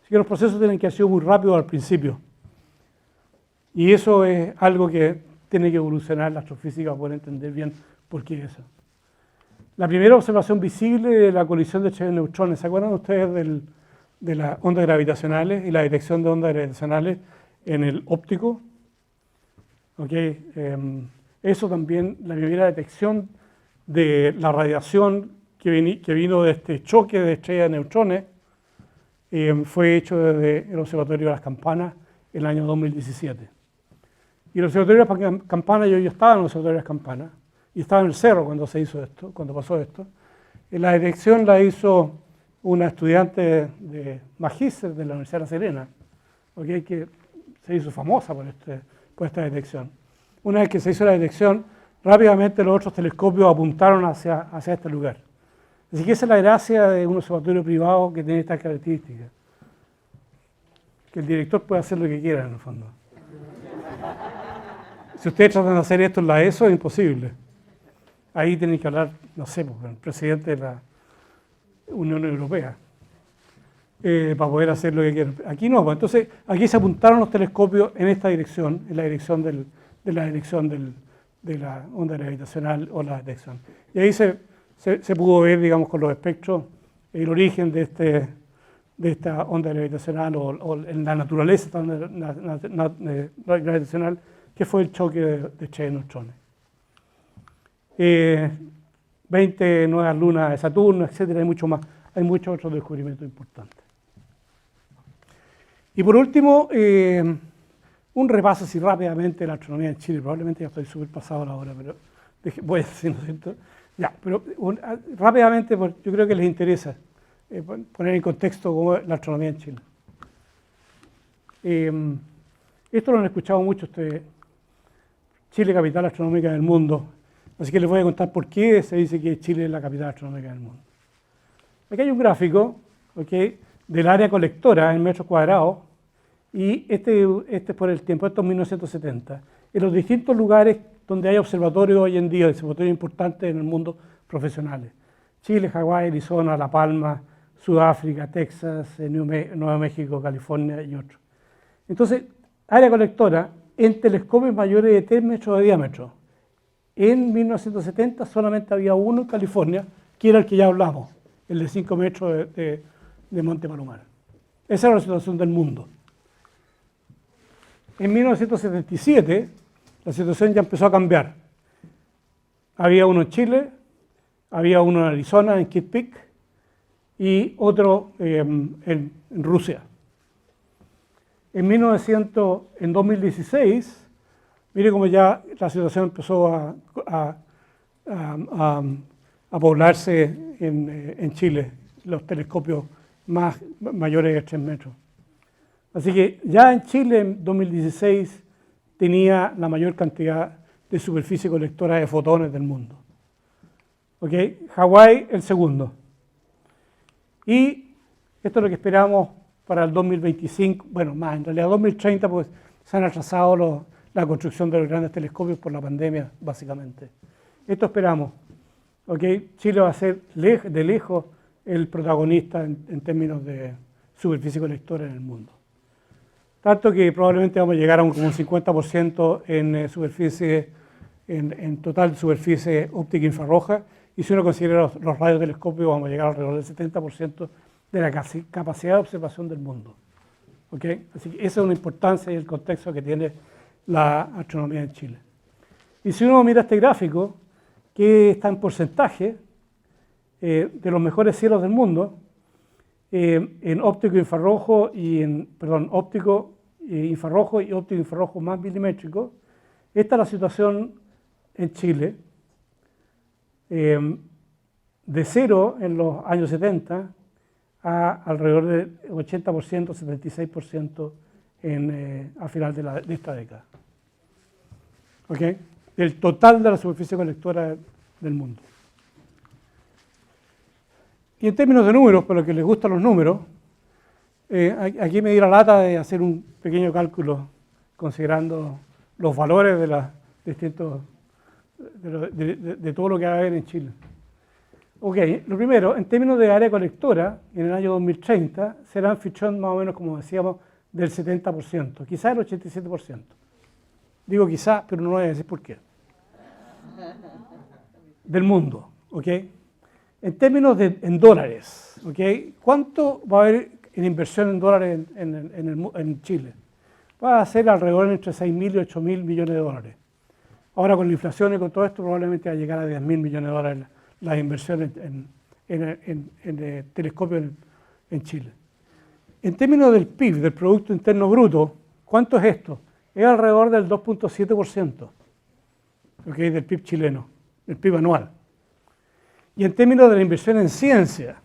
Así que los procesos tienen que haber sido muy rápidos al principio. Y eso es algo que tiene que evolucionar la astrofísica para poder entender bien por qué es eso. La primera observación visible de la colisión de estrellas y neutrones, ¿se acuerdan ustedes de las ondas gravitacionales y la detección de ondas gravitacionales en el óptico? Okay. Eso también, la primera detección de la radiación que vino de este choque de estrellas y neutrones, fue hecho desde el Observatorio de las Campanas en el año 2017. Y el Observatorio de las Campanas, yo estaba en el Observatorio de las Campanas, y estaba en el cerro cuando se hizo esto, cuando pasó esto. La detección la hizo una estudiante de magíster de la Universidad de La Serena, okay, que se hizo famosa por esta detección. Una vez que se hizo la detección, rápidamente los otros telescopios apuntaron hacia este lugar. Así que esa es la gracia de un observatorio privado que tiene estas características. Que el director puede hacer lo que quiera, en el fondo. Si ustedes tratan de hacer esto en la ESO, es imposible. Ahí tienen que hablar, no sé, con el presidente de la Unión Europea para poder hacer lo que quieran. Aquí no, pues entonces aquí se apuntaron los telescopios en esta dirección, en la dirección de la onda gravitacional o la detección. Y ahí se pudo ver, digamos, con los espectros, el origen de esta onda gravitacional o en la naturaleza de esta onda gravitacional, que fue el choque de estrellas y neutrones. 20 nuevas lunas de Saturno, etcétera, hay mucho más, hay muchos otros descubrimientos importantes. Y por último, un repaso así rápidamente de la astronomía en Chile. Probablemente ya estoy súper pasado la hora, pero voy a decir, ¿no es cierto? Ya, pero rápidamente, yo creo que les interesa poner en contexto cómo es la astronomía en Chile. Esto lo han escuchado mucho ustedes. Chile, capital astronómica del mundo. Así que les voy a contar por qué se dice que Chile es la capital astronómica del mundo. Aquí hay un gráfico, ¿okay?, del área colectora en metros cuadrados, y este es por el tiempo, esto es 1970. En los distintos lugares donde hay observatorios hoy en día, observatorios importantes en el mundo profesionales. Chile, Hawái, Arizona, La Palma, Sudáfrica, Texas, Nuevo México, California y otros. Entonces, área colectora en telescopios mayores de 3 metros de diámetro. En 1970 solamente había uno en California, que era el que ya hablamos, el de 5 metros de Monte Palomar. Esa era la situación del mundo. En 1977 la situación ya empezó a cambiar. Había uno en Chile, había uno en Arizona, en Kitt Peak, y otro en Rusia. En 2016, mire cómo ya la situación empezó a poblarse en Chile, los telescopios mayores de 3 metros. Así que ya en Chile en 2016 tenía la mayor cantidad de superficie colectora de fotones del mundo. ¿Okay? Hawái el segundo. Y esto es lo que esperamos para el 2025, bueno, más, en realidad 2030, pues se han atrasado la construcción de los grandes telescopios por la pandemia, básicamente. Esto esperamos. ¿Okay? Chile va a ser de lejos el protagonista en términos de superficie colectora en el mundo. Tanto que probablemente vamos a llegar a como un 50% en superficie, en total superficie óptica infrarroja, y si uno considera los radiotelescopios vamos a llegar alrededor del 70% de la capacidad de observación del mundo. ¿Okay? Así que esa es una importancia y el contexto que tiene la astronomía en Chile. Y si uno mira este gráfico, que está en porcentaje de los mejores cielos del mundo, en óptico infrarrojo y óptico infrarrojo y óptico infrarrojo más milimétrico. Esta es la situación en Chile. De cero en los años 70 a alrededor del 80%, 76% al final de esta década. ¿Okay? El total de la superficie colectora del mundo. Y en términos de números, para los que les gustan los números, aquí me di la lata de hacer un pequeño cálculo considerando los valores de los distintos, de todo lo que va a haber en Chile. Ok, lo primero, en términos de área colectora, en el año 2030 será anfitrión más o menos, como decíamos, del 70%, quizás el 87%. Digo quizás, pero no voy a decir por qué. Del mundo, ¿ok? En términos en dólares, ¿ok? ¿Cuánto va a haber en inversión en dólares en Chile? Va a ser alrededor de entre 6.000 y 8.000 millones de dólares. Ahora con la inflación y con todo esto probablemente va a llegar a 10.000 millones de dólares las inversiones en telescopios en Chile. En términos del PIB, del Producto Interno Bruto, ¿cuánto es esto? Es alrededor del 2.7%, ¿okay? Del PIB chileno, el PIB anual. Y en términos de la inversión en ciencia,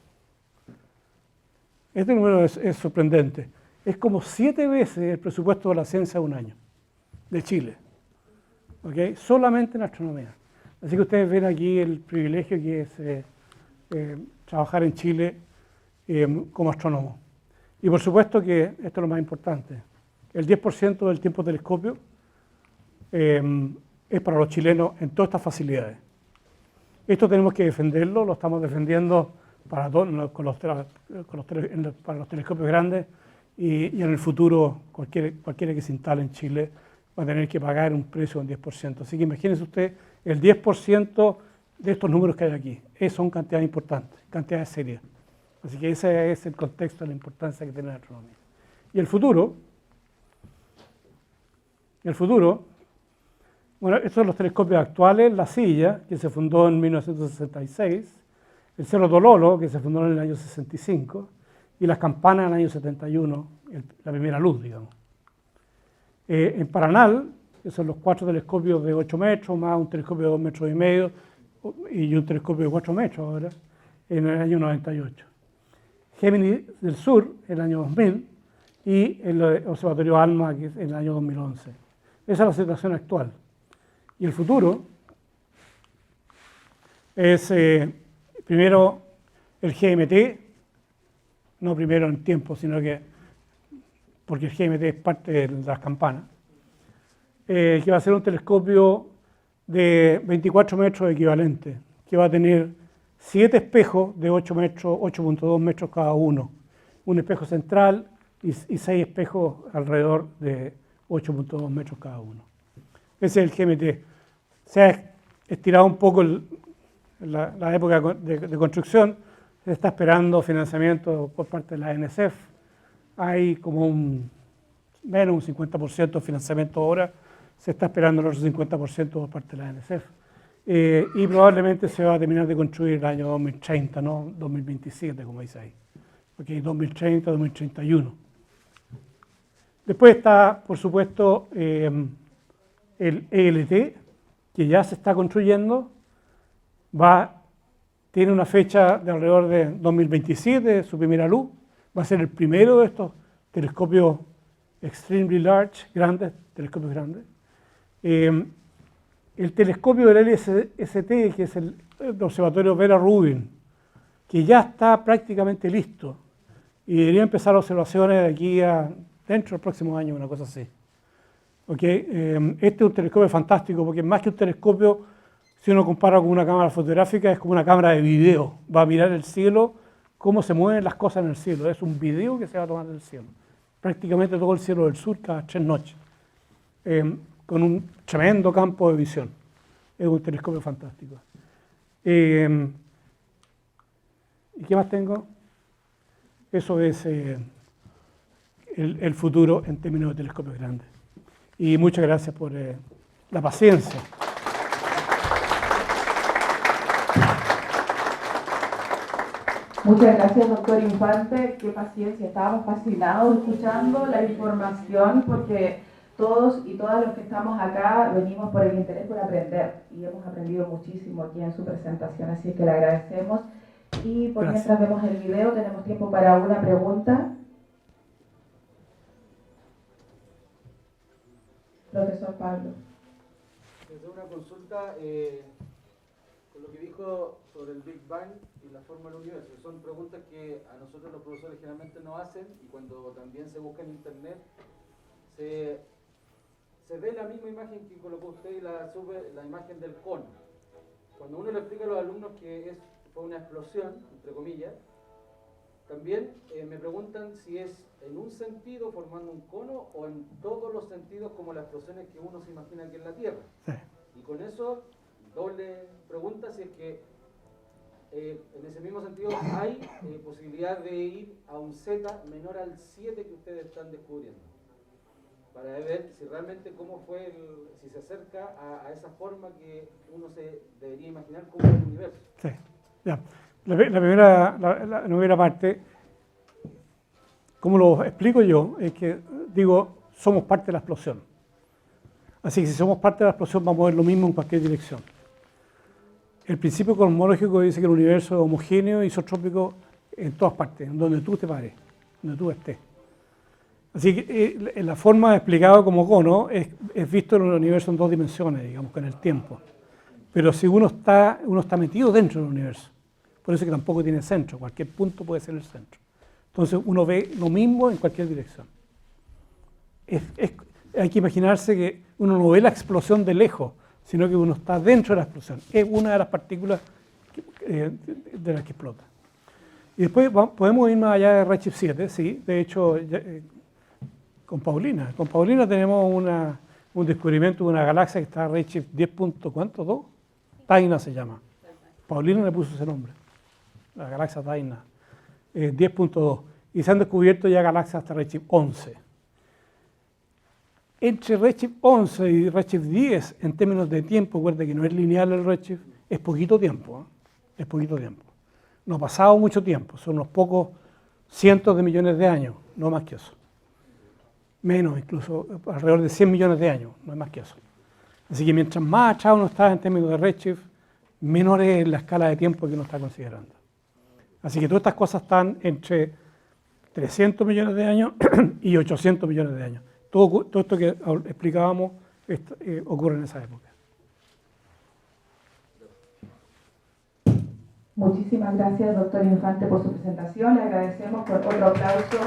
este número es sorprendente. Es como 7 veces el presupuesto de la ciencia de un año, de Chile. ¿Okay? Solamente en astronomía. Así que ustedes ven aquí el privilegio que es trabajar en Chile como astrónomo. Y por supuesto que esto es lo más importante. El 10% del tiempo telescopio es para los chilenos en todas estas facilidades. Esto tenemos que defenderlo, lo estamos defendiendo para los telescopios grandes y en el futuro cualquiera que se instale en Chile va a tener que pagar un precio del 10%. Así que imagínense usted el 10% de estos números que hay aquí. Son cantidades importantes, cantidades serias. Así que ese es el contexto de la importancia que tiene la astronomía. Y el futuro, bueno, estos son los telescopios actuales, la Silla, que se fundó en 1966, el Cerro Tololo, que se fundó en el año 65, y las campanas en el año 71, la primera luz, digamos. En Paranal, que son los 4 telescopios de 8 metros, más un telescopio de 2 metros y medio, y un telescopio de 4 metros ahora, en el año 98. Géminis del Sur, en el año 2000, y el Observatorio ALMA, que es en el año 2011. Esa es la situación actual. Y el futuro es, primero, el GMT, no primero en tiempo, sino que, porque el GMT es parte de las campanas, que va a ser un telescopio de 24 metros equivalente, que va a tener 7 espejos de 8 metros, 8.2 metros cada uno, un espejo central y 6 espejos alrededor de 8.2 metros cada uno. Ese es el GMT. Se ha estirado un poco la época de construcción, se está esperando financiamiento por parte de la NSF. Hay como menos un 50% de financiamiento ahora, se está esperando el otro 50% por parte de la NSF. Y probablemente se va a terminar de construir el año 2030, no 2027, como dice ahí. Porque 2030, 2031. Después está, por supuesto, el ELT, que ya se está construyendo, tiene una fecha de alrededor de 2027, su primera luz, va a ser el primero de estos telescopios extremely large, grandes, telescopios grandes. El telescopio del LST, que es el observatorio Vera Rubin, que ya está prácticamente listo y debería empezar observaciones de aquí dentro del próximo año, una cosa así. ¿Okay? Este es un telescopio fantástico porque más que un telescopio, si uno compara con una cámara fotográfica, es como una cámara de video. Va a mirar el cielo, cómo se mueven las cosas en el cielo. Es un video que se va a tomar del cielo. Prácticamente todo el cielo del sur cada 3 noches. Con un tremendo campo de visión. Es un telescopio fantástico. ¿Y qué más tengo? Eso es el futuro en términos de telescopios grandes. Y muchas gracias por la paciencia. Muchas gracias, doctor Infante. Qué paciencia. Estábamos fascinados escuchando la información porque todos y todas los que estamos acá venimos por el interés por aprender y hemos aprendido muchísimo aquí en su presentación, así que le agradecemos. Y por mientras vemos el video, tenemos tiempo para una pregunta. Profesor Pablo. Desde una consulta con lo que dijo sobre el Big Bang y la forma del universo. Son preguntas que a nosotros los profesores generalmente no hacen y cuando también se busca en internet se ve la misma imagen que colocó usted y la imagen del cono. Cuando uno le explica a los alumnos que fue una explosión, entre comillas, también me preguntan si es en un sentido formando un cono o en todos los sentidos como las explosiones que uno se imagina aquí en la Tierra. Sí. Y con eso, doble pregunta, si es que en ese mismo sentido hay posibilidad de ir a un Z menor al 7 que ustedes están descubriendo, para ver si realmente cómo fue, si se acerca a esa forma que uno se debería imaginar como el universo. Sí, ya. La primera parte, como lo explico yo, es que digo, somos parte de la explosión. Así que si somos parte de la explosión vamos a ver lo mismo en cualquier dirección. El principio cosmológico dice que el universo es homogéneo y isotrópico en todas partes, en donde tú te pares, donde tú estés. Así que la forma explicada como cono es visto en el universo en dos dimensiones, digamos, con el tiempo. Pero si uno está metido dentro del universo, por eso que tampoco tiene centro, cualquier punto puede ser el centro. Entonces uno ve lo mismo en cualquier dirección. Hay que imaginarse que uno no ve la explosión de lejos, sino que uno está dentro de la explosión. Es una de las partículas de las que explota. Y después podemos ir más allá de Redshift 7, sí. De hecho, con Paulina tenemos un descubrimiento de una galaxia que está a Redshift 10.2. Taina se llama. Paulina le puso ese nombre. La galaxia Taina. 10.2. Y se han descubierto ya galaxias hasta Redshift 11. Entre Redshift 11 y Redshift 10, en términos de tiempo, recuerda que no es lineal el Redshift, es poquito tiempo. Es poquito tiempo. No ha pasado mucho tiempo, son unos pocos cientos de millones de años, no más que eso. Menos, incluso alrededor de 100 millones de años, no es más que eso. Así que mientras más atrás uno está en términos de Redshift, menor es la escala de tiempo que uno está considerando. Así que todas estas cosas están entre 300 millones de años y 800 millones de años. Todo esto que explicábamos ocurre en esa época. Muchísimas gracias, doctor Infante, por su presentación. Le agradecemos por otro aplauso.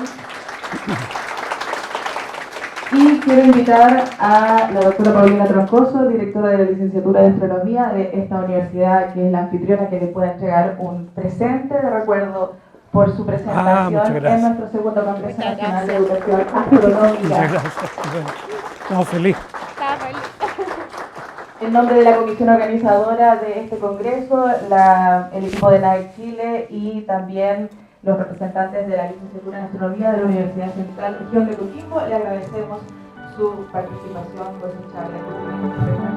Y quiero invitar a la doctora Paulina Troncoso, directora de la licenciatura de Astronomía de esta universidad, que es la anfitriona, que le pueda entregar un presente de recuerdo por su presentación en nuestro segundo Congreso Nacional de Educación Astronómica. Muchas gracias. Estamos felices. En nombre de la comisión organizadora de este congreso, el equipo de NAE Chile y también los representantes de la licenciatura en Astronomía de la Universidad Central Región de Coquimbo, le agradecemos su participación por su charla.